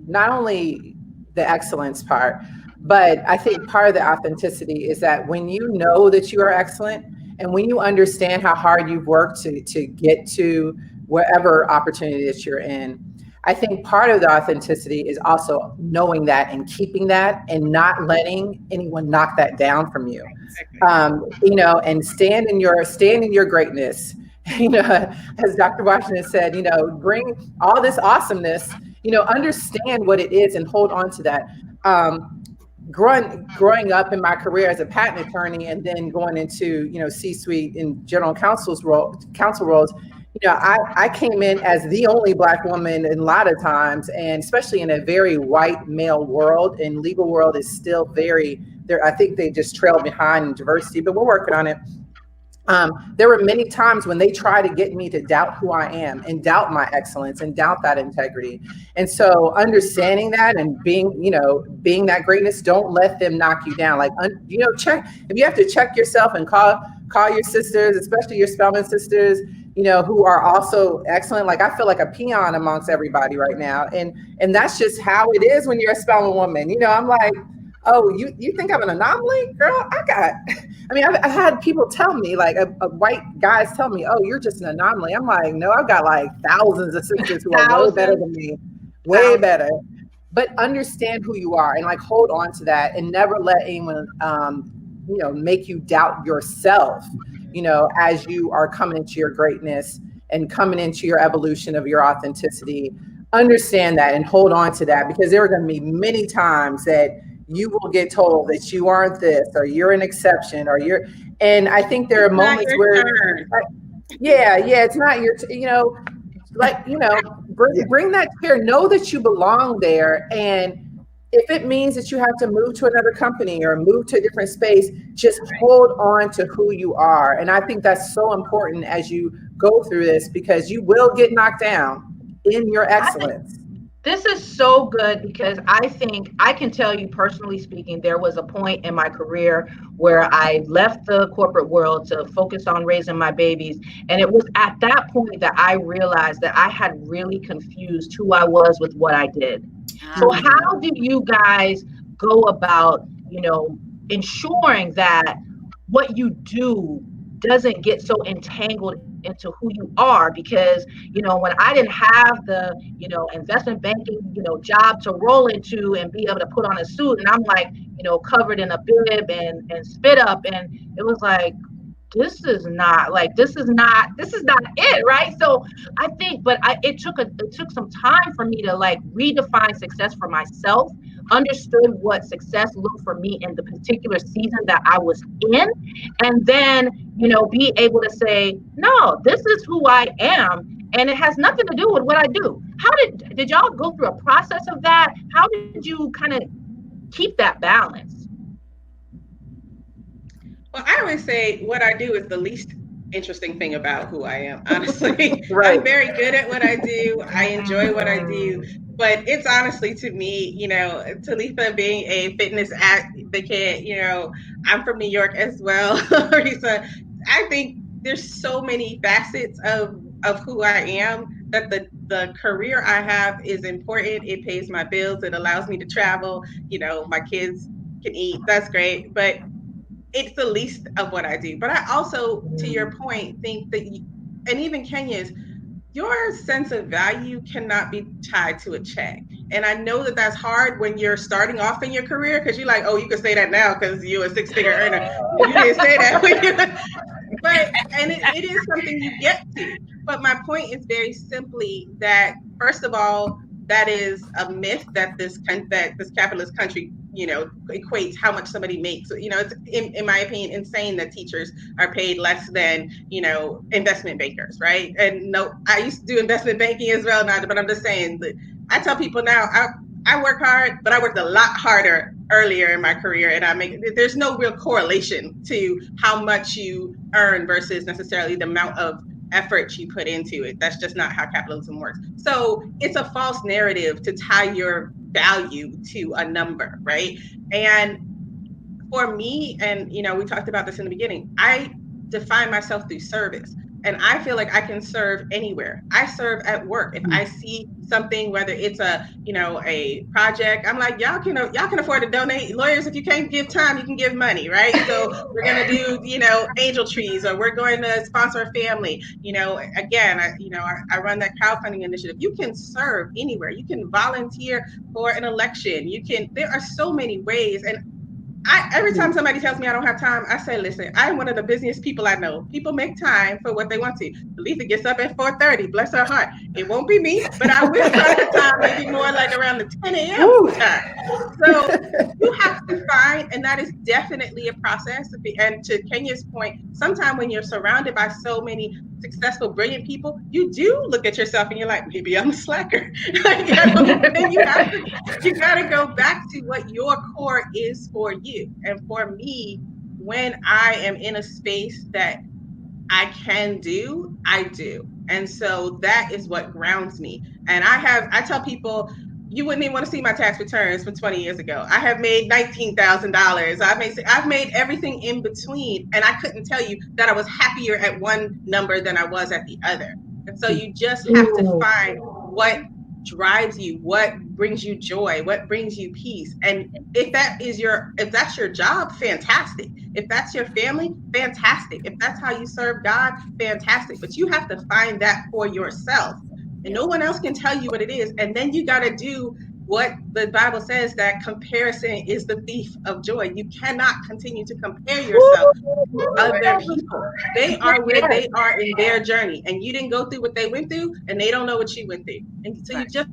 not only the excellence part, But I think part of the authenticity is that when you know that you are excellent, and when you understand how hard you've worked to get to whatever opportunity that you're in, I think part of the authenticity is also knowing that and keeping that and not letting anyone knock that down from you. And stand in your greatness. As Dr. Washington said, bring all this awesomeness, understand what it is and hold on to that. Growing up in my career as a patent attorney and then going into, C-suite in general counsel roles, I came in as the only Black woman in a lot of times, and especially in a very white male world, and legal world is still very there. I think they just trail behind in diversity, but we're working on it. There were many times when they try to get me to doubt who I am and doubt my excellence and doubt that integrity. And so understanding that and being that greatness, don't let them knock you down. Check, if you have to check yourself and call your sisters, especially your Spelman sisters, who are also excellent. Like, I feel like a peon amongst everybody right now. And that's just how it is when you're a Spelman woman. I'm like, oh, you think I'm an anomaly? Girl, I've had people tell me, like white guys tell me, oh, you're just an anomaly. I'm like, no, I've got like thousands of sisters who are way better than me, way better. But understand who you are and like hold on to that and never let anyone, make you doubt yourself, as you are coming into your greatness and coming into your evolution of your authenticity. Understand that and hold on to that, because there are going to be many times that you will get told that you aren't this, or you're an exception, and I think there are moments where, it's not your, bring that chair, know that you belong there. And if it means that you have to move to another company or move to a different space, just hold on to who you are. And I think that's so important as you go through this, because you will get knocked down in your excellence. This is so good, because I think I can tell you, personally speaking, there was a point in my career where I left the corporate world to focus on raising my babies. And it was at that point that I realized that I had really confused who I was with what I did. So how do you guys go about, ensuring that what you do doesn't get so entangled into who you are? Because, when I didn't have the, investment banking, job to roll into and be able to put on a suit, and I'm like, covered in a bib and spit up, and it was like, this is not it, right? So I think, it took some time for me to like redefine success for myself, understood what success looked for me in the particular season that I was in, and then, be able to say, no, this is who I am, and it has nothing to do with what I do. How did y'all go through a process of that? How did you kind of keep that balance? Well, I always say what I do is the least interesting thing about who I am, honestly. Right. I'm very good at what I do. I enjoy what I do. But it's honestly, to me, Talitha being a fitness advocate, I'm from New York as well, Marisa. I think there's so many facets of who I am that the career I have is important. It pays my bills. It allows me to travel. My kids can eat. That's great. But it's the least of what I do. But I also, to your point, think that, and even Kenya's, your sense of value cannot be tied to a check. And I know that that's hard when you're starting off in your career, because you're like, oh, you can say that now because you're a six-figure earner. You didn't say that when you, but it is something you get to. But my point is very simply that, first of all, that is a myth that this capitalist country, equates how much somebody makes. It's in my opinion insane that teachers are paid less than investment bankers, right? And no, I used to do investment banking as well now, but I'm just saying that I tell people now I work hard, but I worked a lot harder earlier in my career, and there's no real correlation to how much you earn versus necessarily the amount of effort you put into it. That's just not how capitalism works. So it's a false narrative to tie your value to a number, right? And for me, and we talked about this in the beginning, I define myself through service. And I feel like I can serve anywhere. I serve at work. If I see something, whether it's a project, I'm like, y'all can afford to donate. Lawyers, if you can't give time, you can give money, right? So we're gonna do angel trees, or we're going to sponsor a family. Again, I run that crowdfunding initiative. You can serve anywhere. You can volunteer for an election. There are so many ways. And every time somebody tells me I don't have time, I say, listen, I'm one of the busiest people I know. People make time for what they want to. Talitha gets up at 4:30, bless her heart. It won't be me, but I will find the time, maybe more like around the 10 a.m. time. So you have to find, and that is definitely a process. And to Kenya's point, sometimes when you're surrounded by so many successful, brilliant people, you do look at yourself and you're like, maybe I'm a slacker. And then you got to go back to what your core is for you. And for me, when I am in a space that I can do, I do. And so that is what grounds me. And I tell people, you wouldn't even want to see my tax returns from 20 years ago. I have made $19,000. I've made everything in between. And I couldn't tell you that I was happier at one number than I was at the other. And so you just have to find what drives you, what brings you joy, what brings you peace. And if that's your job, fantastic. If that's your family, fantastic. If that's how you serve God, fantastic. But you have to find that for yourself. And no one else can tell you what it is. And then you got to do what the Bible says, that comparison is the thief of joy. You cannot continue to compare yourself to other people. They are where they are in their journey, and you didn't go through what they went through, and they don't know what you went through. And so you just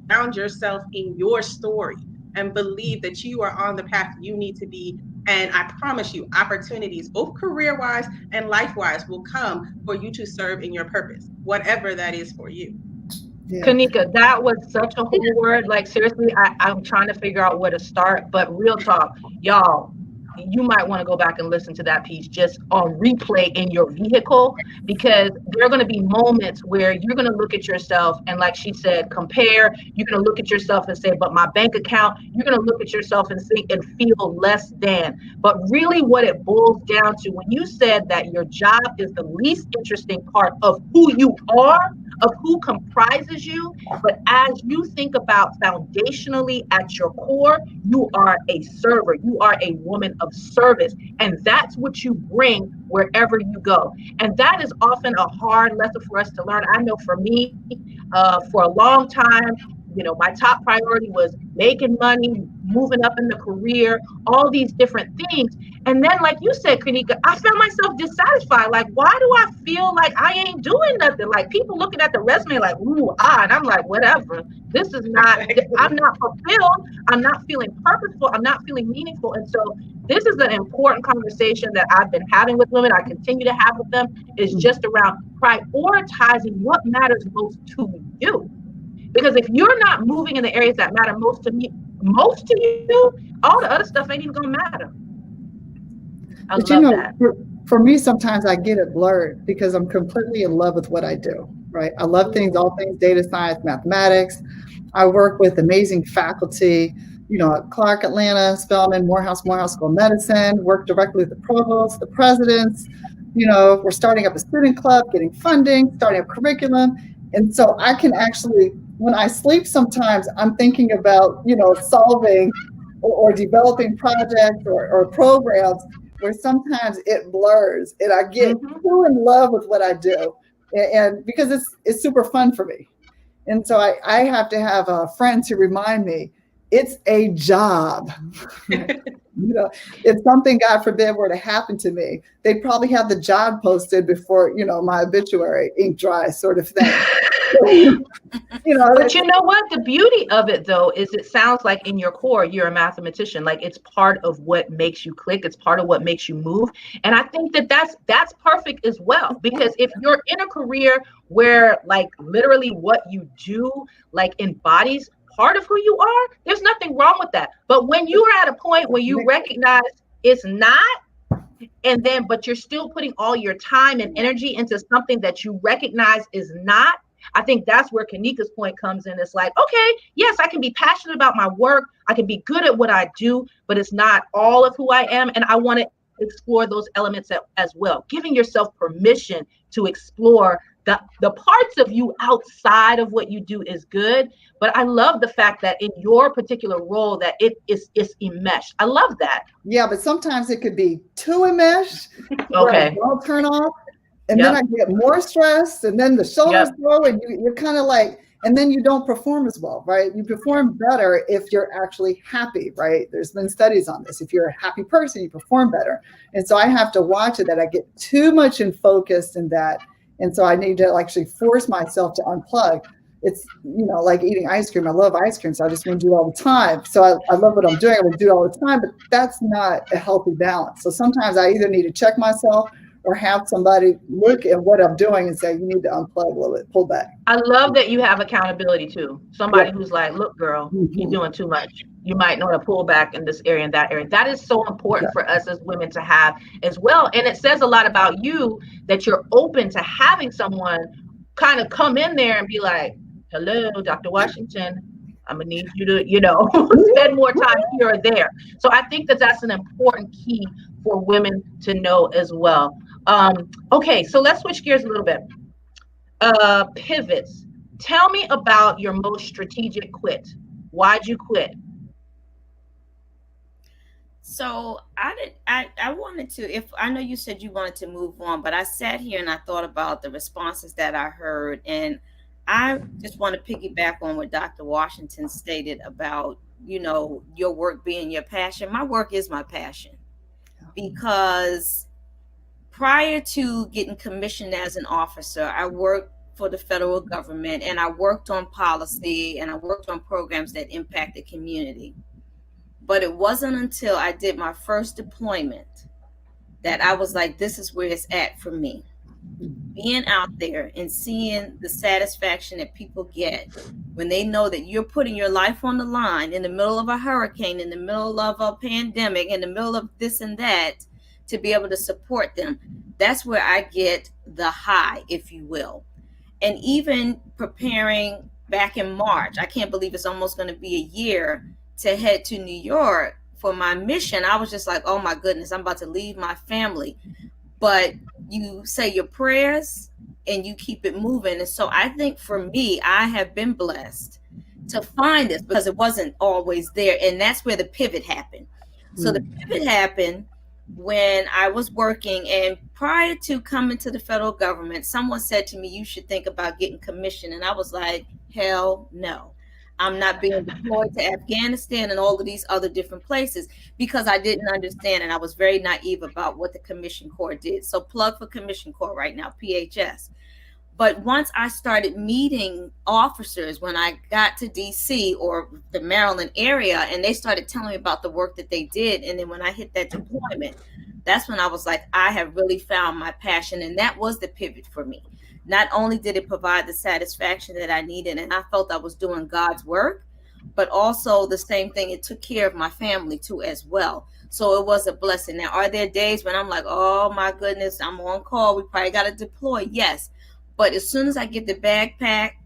found yourself in your story and believe that you are on the path you need to be. And I promise you, opportunities, both career-wise and life-wise, will come for you to serve in your purpose, whatever that is for you. Yeah. Kanika, that was such a whole word. Like, seriously, I'm trying to figure out where to start. But real talk, y'all, you might want to go back and listen to that piece just on replay in your vehicle, because there are going to be moments where you're going to look at yourself and, like she said, compare. You're going to look at yourself and say, but my bank account. You're going to look at yourself and think and feel less than. But really what it boils down to, when you said that your job is the least interesting part of who you are, of who comprises you, but as you think about foundationally at your core, you are a server. You are a woman of service, and that's what you bring wherever you go. And that is often a hard lesson for us to learn. I know for me, for a long time, my top priority was making money, moving up in the career, all these different things. And then, like you said, Kanika, I found myself dissatisfied. Like, why do I feel like I ain't doing nothing? Like, people looking at the resume like, ooh, and I'm like, whatever. This is not, I'm not fulfilled. I'm not feeling purposeful. I'm not feeling meaningful. And so this is an important conversation that I've been having with women. I continue to have with them, is just around prioritizing what matters most to you. Because if you're not moving in the areas that matter most to you, all the other stuff ain't even gonna matter. I love that. For me, sometimes I get it blurred because I'm completely in love with what I do, right? I love all things data science, mathematics. I work with amazing faculty, at Clark, Atlanta, Spelman, Morehouse School of Medicine, work directly with the provosts, the presidents. We're starting up a student club, getting funding, starting up curriculum. And so I can actually, when I sleep sometimes, I'm thinking about, solving or developing projects or programs where sometimes it blurs and I get too in love with what I do. And because it's super fun for me. And so I have to have friends who remind me, it's a job. If something, God forbid, were to happen to me, they'd probably have the job posted before, my obituary, ink dry sort of thing. But you know what? The beauty of it, though, is it sounds like in your core, you're a mathematician. Like, it's part of what makes you click. It's part of what makes you move. And I think that's perfect as well, because if you're in a career where, like, literally what you do, like, embodies part of who you are, there's nothing wrong with that. But when you are at a point where you recognize it's not, but you're still putting all your time and energy into something that you recognize is not, I think that's where Kanika's point comes in. It's like, okay, yes, I can be passionate about my work. I can be good at what I do, but it's not all of who I am. And I want to explore those elements as well. Giving yourself permission, to explore the parts of you outside of what you do is good. But I love the fact that in your particular role that it's enmeshed. I love that. Yeah, but sometimes it could be too enmeshed. Okay. Don't turn off. And then I get more stressed, and then the shoulders go, and you're kind of like, and then you don't perform as well, right? You perform better if you're actually happy, right? There's been studies on this. If you're a happy person, you perform better. And so I have to watch it that I get too much in focused in that. And so I need to actually force myself to unplug. It's, like eating ice cream. I love ice cream, so I just want to do it all the time. So I love what I'm doing. I want to do it all the time, but that's not a healthy balance. So sometimes I either need to check myself or have somebody look at what I'm doing and say, you need to unplug a little bit, pull back. I love that you have accountability too. Somebody who's like, look, girl, you're doing too much. You might want to pull back in this area and that area. That is so important for us as women to have as well. And it says a lot about you that you're open to having someone kind of come in there and be like, hello, Dr. Washington, I'm gonna need you to, spend more time here or there. So I think that that's an important key for women to know as well. Okay, so let's switch gears a little bit. Pivots. Tell me about your most strategic quit. Why'd you quit? So I wanted to, I know you said you wanted to move on, but I sat here and I thought about the responses that I heard, and I just want to piggyback on what Dr. Washington stated about, your work being your passion. My work is my passion, because prior to getting commissioned as an officer, I worked for the federal government, and I worked on policy, and I worked on programs that impact the community. But it wasn't until I did my first deployment that I was like, this is where it's at for me. Being out there and seeing the satisfaction that people get when they know that you're putting your life on the line in the middle of a hurricane, in the middle of a pandemic, in the middle of this and that, to be able to support them. That's where I get the high, if you will. And even preparing back in March, I can't believe it's almost going to be a year to head to New York for my mission. I was just like, oh my goodness, I'm about to leave my family. But you say your prayers and you keep it moving. And so I think for me, I have been blessed to find this, because it wasn't always there. And that's where the pivot happened. So the pivot happened when I was working, and prior to coming to the federal government, someone said to me, you should think about getting commissioned. And I was like, hell no. I'm not being deployed to Afghanistan and all of these other different places, because I didn't understand, and I was very naive about what the Commission Corps did. So plug for Commission Corps right now, PHS. But once I started meeting officers, when I got to DC or the Maryland area, and they started telling me about the work that they did, and then when I hit that deployment, that's when I was like, I have really found my passion. And that was the pivot for me. Not only did it provide the satisfaction that I needed, and I felt I was doing God's work, but also the same thing, it took care of my family too as well. So it was a blessing. Now, are there days when I'm like, oh my goodness, I'm on call, we probably got to deploy? Yes. But as soon as I get the bag packed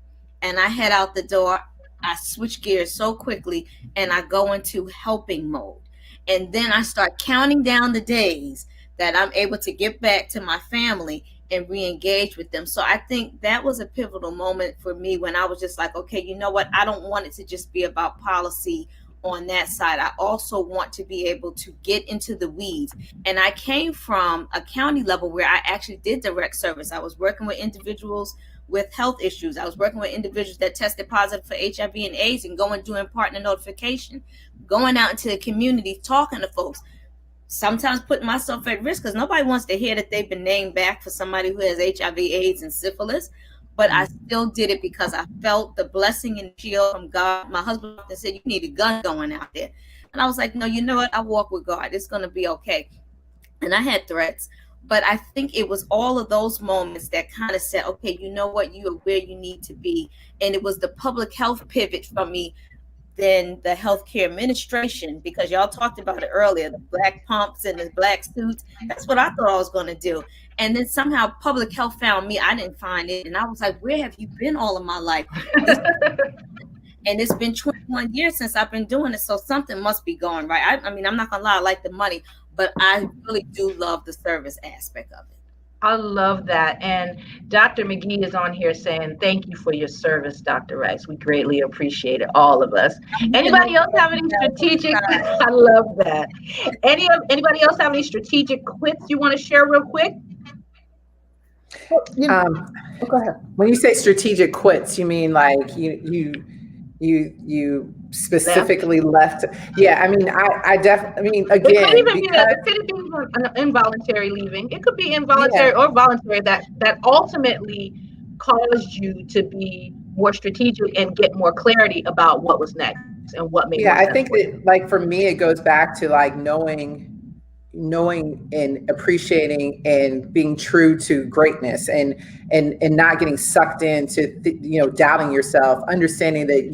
and I head out the door, I switch gears so quickly and I go into helping mode. And then I start counting down the days that I'm able to get back to my family and re-engage with them. So I think that was a pivotal moment for me, when I was just like, okay, you know what? I don't want it to just be about policy on that side. I also want to be able to get into the weeds. And I came from a county level where I actually did direct service. I was working with individuals with health issues. I was working with individuals that tested positive for HIV and AIDS, and going doing partner notification, going out into the community, talking to folks, sometimes putting myself at risk, because nobody wants to hear that they've been named back for somebody who has HIV, AIDS, and syphilis. But I still did it because I felt the blessing and shield from God. My husband often said, you need a gun going out there. And I was like, no, you know what? I walk with God. It's going to be okay. And I had threats, but I think it was all of those moments that kind of said, okay, you know what? You are where you need to be. And it was the public health pivot for me than the healthcare administration, because y'all talked about it earlier, the black pumps and the black suits. That's what I thought I was going to do. And then somehow public health found me. I didn't find it. And I was like, where have you been all of my life? And it's been 21 years since I've been doing it. So something must be going right. I mean, I'm not going to lie, I like the money, but I really do love the service aspect of it. I love that. And Dr. McGee is on here saying, thank you for your service, Dr. Rice. We greatly appreciate it, all of us. Anybody else have any strategic? I love that. Anybody else have any strategic quits you want to share real quick? Go ahead. When you say strategic quits, you mean like you specifically left? Yeah, I mean, I definitely, I mean, again, it could even be an involuntary leaving. It could be involuntary or voluntary that ultimately caused you to be more strategic and get more clarity about what was next and what made more sense. I think that, like, for me, it goes back to like knowing and appreciating and being true to greatness and not getting sucked into doubting yourself, understanding that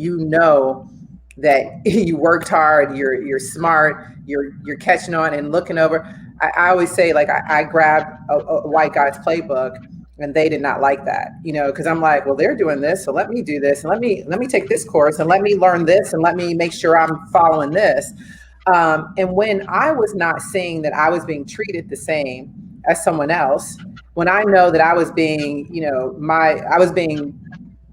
that you worked hard, you're smart, you're catching on and looking over. I always say, like, I grabbed a white guy's playbook and they did not like that, because I'm like, well, they're doing this, so let me do this, and let me take this course, and let me learn this, and let me make sure I'm following this. And when I was not seeing that I was being treated the same as someone else, when I know that I was being, I was being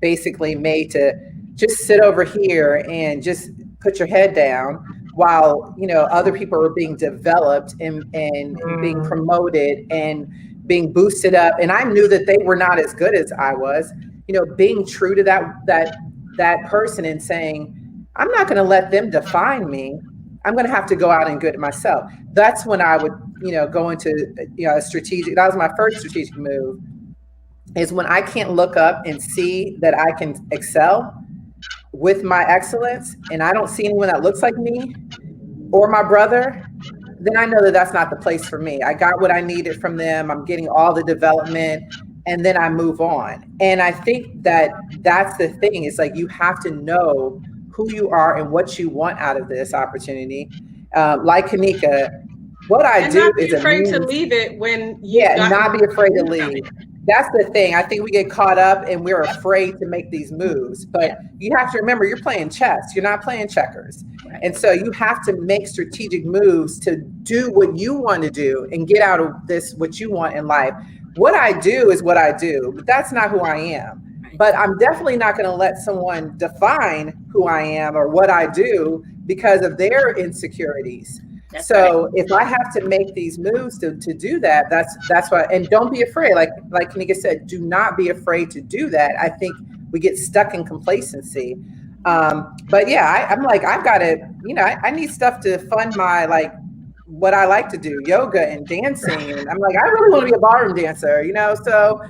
basically made to just sit over here and just put your head down while, other people were being developed and being promoted and being boosted up. And I knew that they were not as good as I was, being true to that person and saying, I'm not going to let them define me. I'm going to have to go out and get it myself. That's when I would, go into, a strategic, that was my first strategic move, is when I can't look up and see that I can excel with my excellence, and I don't see anyone that looks like me or my brother, then I know that that's not the place for me. I got what I needed from them. I'm getting all the development, and then I move on. And I think that that's the thing. It's like, you have to know who you are and what you want out of this opportunity. Like Kanika, what I do is afraid to leave it when not be afraid to leave. That's the thing. I think we get caught up and we're afraid to make these moves. But you have to remember, you're playing chess. You're not playing checkers. And so you have to make strategic moves to do what you want to do and get out of this, what you want in life. What I do is what I do, but that's not who I am. But I'm definitely not going to let someone define who I am or what I do because of their insecurities. If I have to make these moves to do that, that's why. And don't be afraid. Like Kanika said, do not be afraid to do that. I think we get stuck in complacency. But yeah, I'm like, I've got to, I need stuff to fund my, like, what I like to do, yoga and dancing. And I'm like, I really want to be a ballroom dancer, so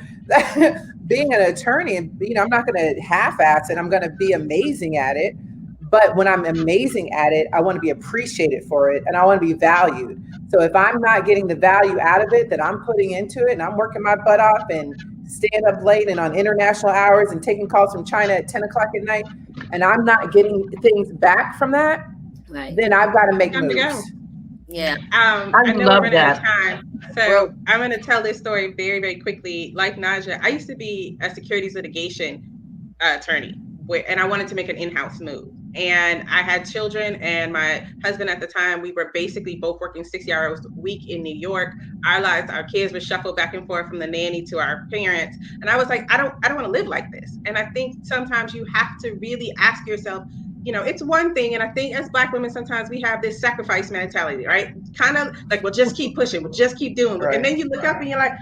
being an attorney, and I'm not going to half-ass it. I'm going to be amazing at it. But when I'm amazing at it, I want to be appreciated for it, and I want to be valued. So if I'm not getting the value out of it that I'm putting into it, and I'm working my butt off and staying up late and on international hours and taking calls from China at 10 o'clock at night, and I'm not getting things back from that, then I've got to make moves. Yeah. I know we're running out of time. So I'm going to tell this story very, very quickly. Like Naja, I used to be a securities litigation attorney, and I wanted to make an in-house move. And I had children, and my husband at the time, we were basically both working 60 hours a week in New York. Our kids were shuffled back and forth from the nanny to our parents. And I was like, I don't want to live like this. And I think sometimes you have to really ask yourself, it's one thing. And I think as Black women, sometimes we have this sacrifice mentality, right? Kind of like, we'll just keep pushing, we'll just keep doing it. Right. And then you look up and you're like,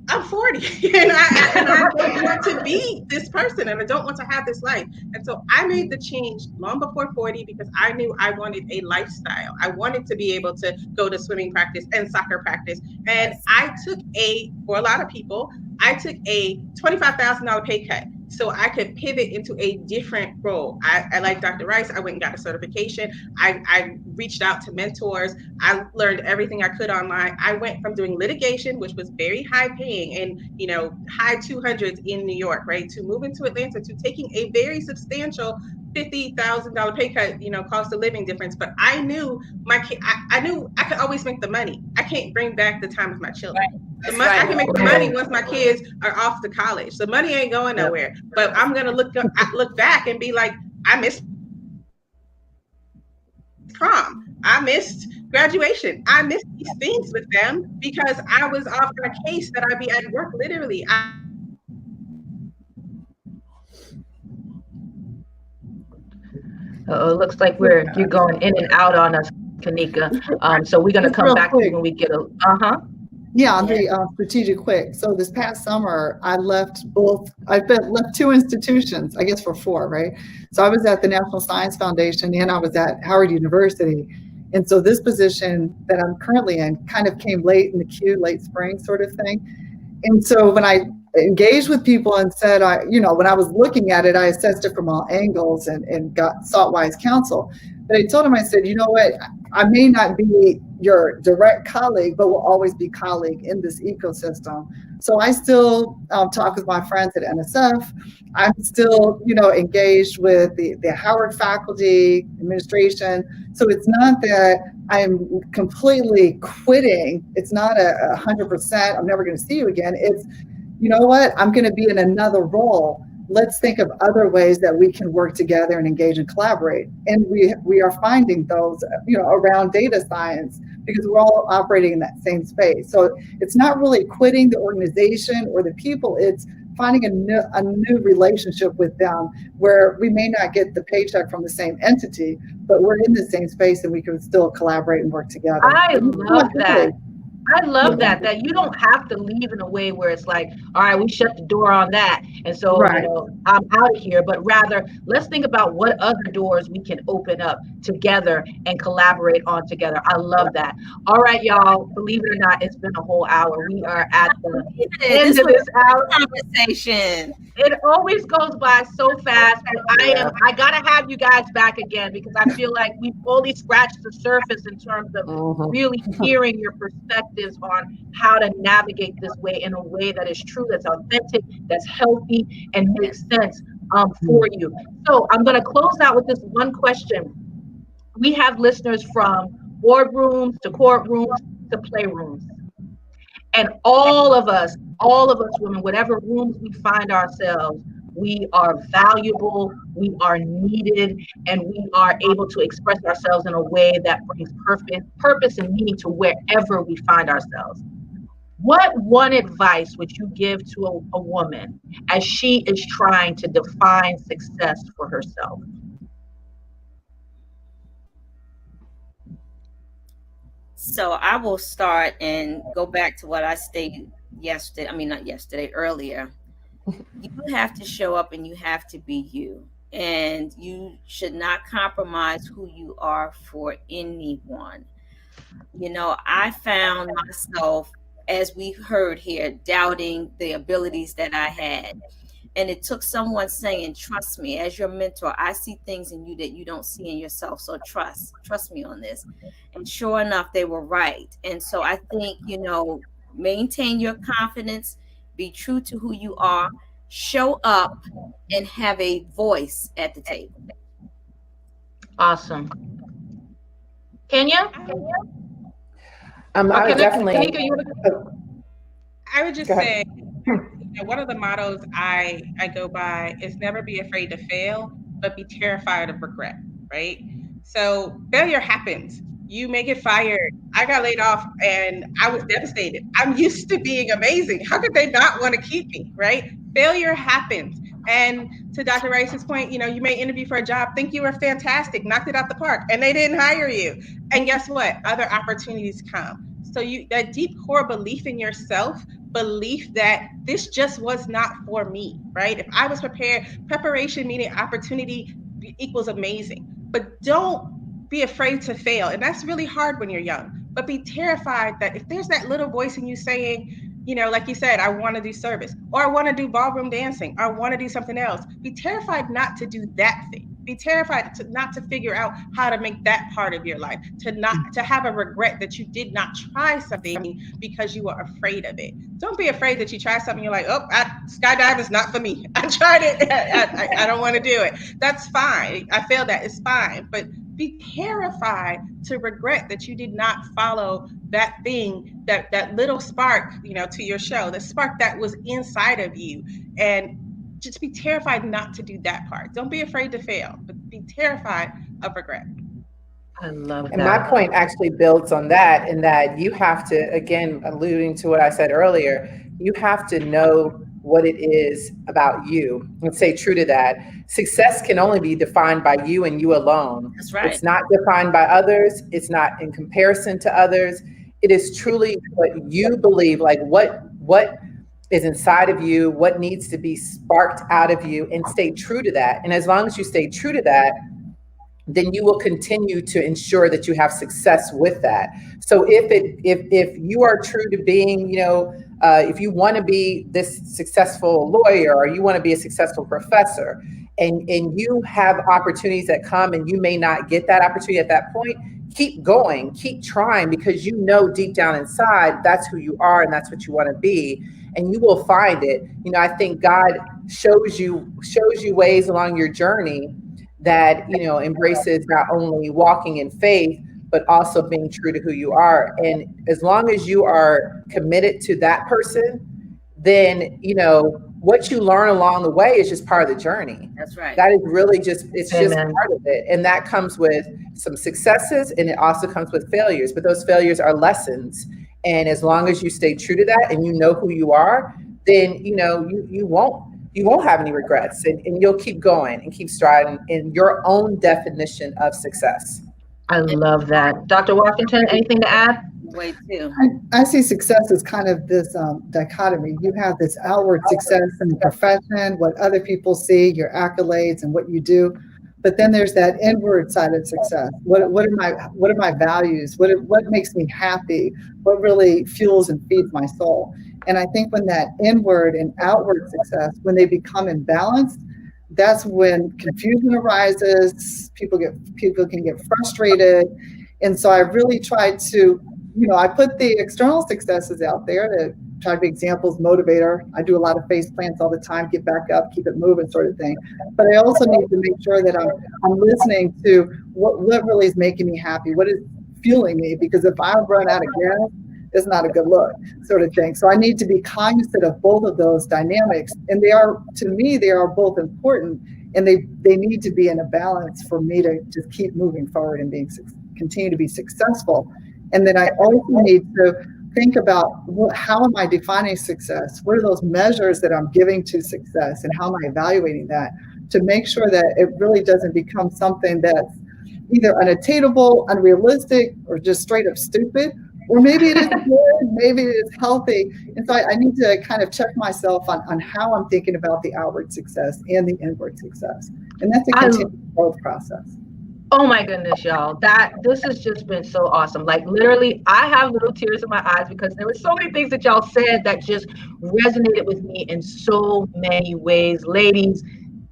I'm 40 and I don't want to be this person, and I don't want to have this life. And so I made the change long before 40 because I knew I wanted a lifestyle. I wanted to be able to go to swimming practice and soccer practice. And I took for a lot of people, I took a $25,000 pay cut so I could pivot into a different role. I like Dr. Rice, I went and got a certification. I reached out to mentors. I learned everything I could online. I went from doing litigation, which was very high paying and, high 200s in New York, right, to moving to Atlanta, to taking a very substantial $50,000 pay cut, cost of living difference. But I knew I knew I could always make the money. I can't bring back the time with my children. Right. I can make the money once my kids are off to college. The money ain't going nowhere. But I'm gonna look back and be like, I missed prom. I missed graduation. I missed these things with them because I was off on a case that I'd be at work literally. It looks like you're going in and out on us, Kanika. So we're going to come back to you when we get a, Yeah, on the strategic quick. So this past summer, I left left two institutions, I guess for 4, right? So I was at the National Science Foundation and I was at Howard University. And so this position that I'm currently in kind of came late in the queue, late spring sort of thing. And so when I engaged with people and said, when I was looking at it, I assessed it from all angles and sought wise counsel. But I told him, I said, you know what, I may not be your direct colleague, but will always be colleague in this ecosystem. So I still talk with my friends at NSF. I'm still, engaged with the Howard faculty, administration. So it's not that I'm completely quitting. It's not 100%, I'm never going to see you again. It's, you know what, I'm going to be in another role. Let's think of other ways that we can work together and engage and collaborate. And we are finding those, around data science, because we're all operating in that same space. So it's not really quitting the organization or the people, it's finding a new relationship with them where we may not get the paycheck from the same entity, but we're in the same space and we can still collaborate and work together. I love that. I love that you don't have to leave in a way where it's like, all right, we shut the door on that. And so, right. I'm out of here, but rather let's think about what other doors we can open up together and collaborate on together. I love that. All right, y'all, believe it or not, it's been a whole hour. We are at the end of this hour conversation. It always goes by so fast, but I gotta have you guys back again because I feel like we've only scratched the surface in terms of really hearing your perspectives on how to navigate this way in a way that is true, that's authentic, that's healthy, and makes sense for you. So I'm gonna close out with this one question. We have listeners from boardrooms to courtrooms to playrooms. And all of us women, whatever rooms we find ourselves, we are valuable, we are needed, and we are able to express ourselves in a way that brings purpose and meaning to wherever we find ourselves. What one advice would you give to a woman as she is trying to define success for herself? So I will start and go back to what I stated earlier. You have to show up and you have to be you. And you should not compromise who you are for anyone. I found myself, as we heard here, doubting the abilities that I had. And it took someone saying, trust me, as your mentor, I see things in you that you don't see in yourself. So trust me on this. And sure enough, they were right. And so I think, maintain your confidence, be true to who you are, show up, and have a voice at the table. Awesome. Kenya? I would definitely. I would just say, one of the mottos I go by is never be afraid to fail, but be terrified of regret, right? So failure happens. You may get fired. I got laid off and I was devastated. I'm used to being amazing. How could they not want to keep me, right? Failure happens. And to Dr. Rice's point, you may interview for a job, think you were fantastic, knocked it out the park, and they didn't hire you. And guess what? Other opportunities come. So that deep core belief in yourself, belief that this just was not for me, right? If I was prepared, preparation meaning opportunity equals amazing. But don't be afraid to fail. And that's really hard when you're young. But be terrified that if there's that little voice in you saying, like you said, I want to do service, or I want to do ballroom dancing, or I want to do something else, be terrified not to do that thing. Be terrified not to figure out how to make that part of your life, to have a regret that you did not try something because you were afraid of it. Don't be afraid that you try something, you're like, skydiving is not for me. I tried it. I don't want to do it. That's fine. I failed at it. It's fine. But be terrified to regret that you did not follow that thing, that little spark, to your show, the spark that was inside of you. And just be terrified not to do that part. Don't be afraid to fail, but be terrified of regret. I love And my that. point actually builds on that, in that you have to, again, alluding to what I said earlier, you have to know what it is about you and stay true to that. Success can only be defined by you and you alone. That's right. It's not defined by others. It's not in comparison to others. It is truly what you believe, like what is inside of you, what needs to be sparked out of you, and stay true to that. And as long as you stay true to that, then you will continue to ensure that you have success with that. So if you are true to being, if you want to be this successful lawyer, or you want to be a successful professor, and you have opportunities that come and you may not get that opportunity at that point, keep going, keep trying, because you know deep down inside that's who you are and that's what you want to be, and you will find it. I think God shows you ways along your journey that embraces not only walking in faith, but also being true to who you are. And as long as you are committed to that person, then what you learn along the way is just part of the journey. That's right. That is really just Amen. part of it. And that comes with some successes, and it also comes with failures, but those failures are lessons. And as long as you stay true to that and you know who you are, then you won't have any regrets, and you'll keep going and keep striding in your own definition of success. I love that. Dr. Washington, anything to add? Way too. I see success as kind of this dichotomy. You have this outward success in the profession, what other people see, your accolades and what you do. But then there's that inward side of success. What are my values? What makes me happy? What really fuels and feeds my soul? And I think when that inward and outward success, when they become imbalanced, that's when confusion arises. People can get frustrated. And so I really try to, I put the external successes out there to try to be examples, motivator. I do a lot of face plants all the time, get back up, keep it moving, sort of thing. But I also need to make sure that I'm listening to what really is making me happy, what is fueling me, because if I run out of gas, it's not a good look, sort of thing. So I need to be cognizant of both of those dynamics. And to me, they are both important, and they need to be in a balance for me to just keep moving forward and continue to be successful. And then I also need to think about how am I defining success? What are those measures that I'm giving to success, and how am I evaluating that, to make sure that it really doesn't become something that's either unattainable, unrealistic, or just straight up stupid. Or maybe it is good, maybe it is healthy. And so I need to kind of check myself on how I'm thinking about the outward success and the inward success. And that's a continuous growth process. Oh my goodness, y'all. This has just been so awesome. Like literally, I have little tears in my eyes because there were so many things that y'all said that just resonated with me in so many ways. Ladies,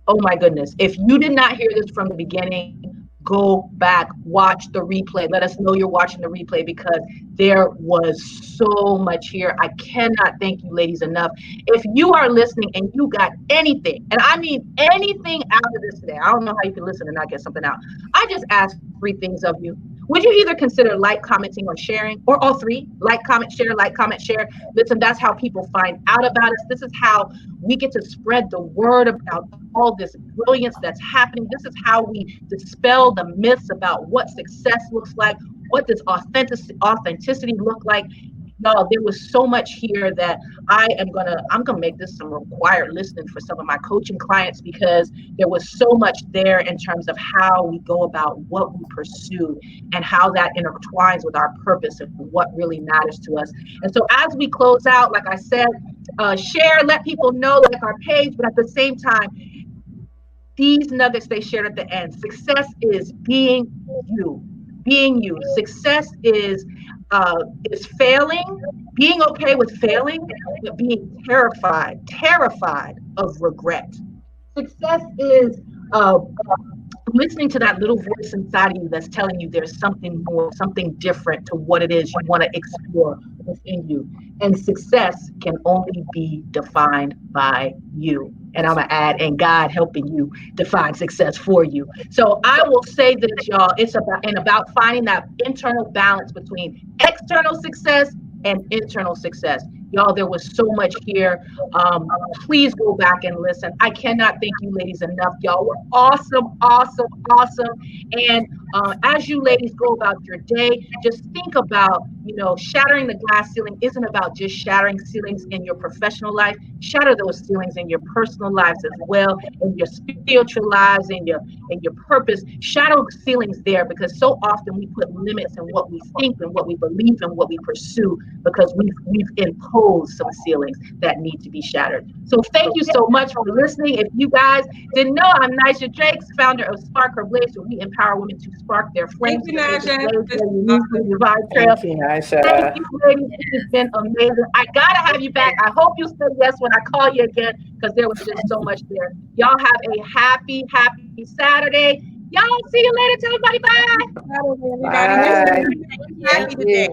oh my goodness. If you did not hear this from the beginning, go back, watch the replay. Let us know you're watching the replay, because there was so much here. I cannot thank you ladies enough. If you are listening and you got anything, and I mean anything out of this today, I don't know how you can listen and not get something out. I just asked 3 things of you. Would you either consider commenting, or sharing, or all 3? Comment, share. Listen, that's how people find out about us. This is how we get to spread the word about all this brilliance that's happening. This is how we dispel the myths about what success looks like, what does authenticity look like. Y'all, there was so much here that I'm gonna make this some required listening for some of my coaching clients, because there was so much there in terms of how we go about what we pursue and how that intertwines with our purpose and what really matters to us. And so as we close out, like I said, share, let people know, like our page, but at the same time, these nuggets they shared at the end. Success is being you. Success is failing, being okay with failing, but being terrified of regret. Success is listening to that little voice inside of you that's telling you there's something more, something different to what it is you want to explore within you. And success can only be defined by you. And I'm going to add, and God helping you define success for you. So I will say this, y'all, it's about finding that internal balance between external success and internal success. Y'all, there was so much here. Please go back and listen. I cannot thank you ladies enough. Y'all were awesome, awesome, awesome. And as you ladies go about your day, just think about, shattering the glass ceiling isn't about just shattering ceilings in your professional life. Shatter those ceilings in your personal lives as well, in your spiritual lives, in your purpose. Shatter ceilings there, because so often we put limits in what we think and what we believe and what we pursue, because we've imposed some ceilings that need to be shattered. So thank you so much for listening. If you guys didn't know, I'm Nisha Jakes, founder of Spark Her Blaze, where we empower women to spark their flames. Thank you, Nisha. Thank you, Nisha. Thank you, ladies. It's been amazing. I gotta have you back. I hope you say yes when I call you again, because there was just so much there. Y'all have a happy Saturday. Y'all see you later. Tell everybody bye. Bye, everybody. Bye. Happy today.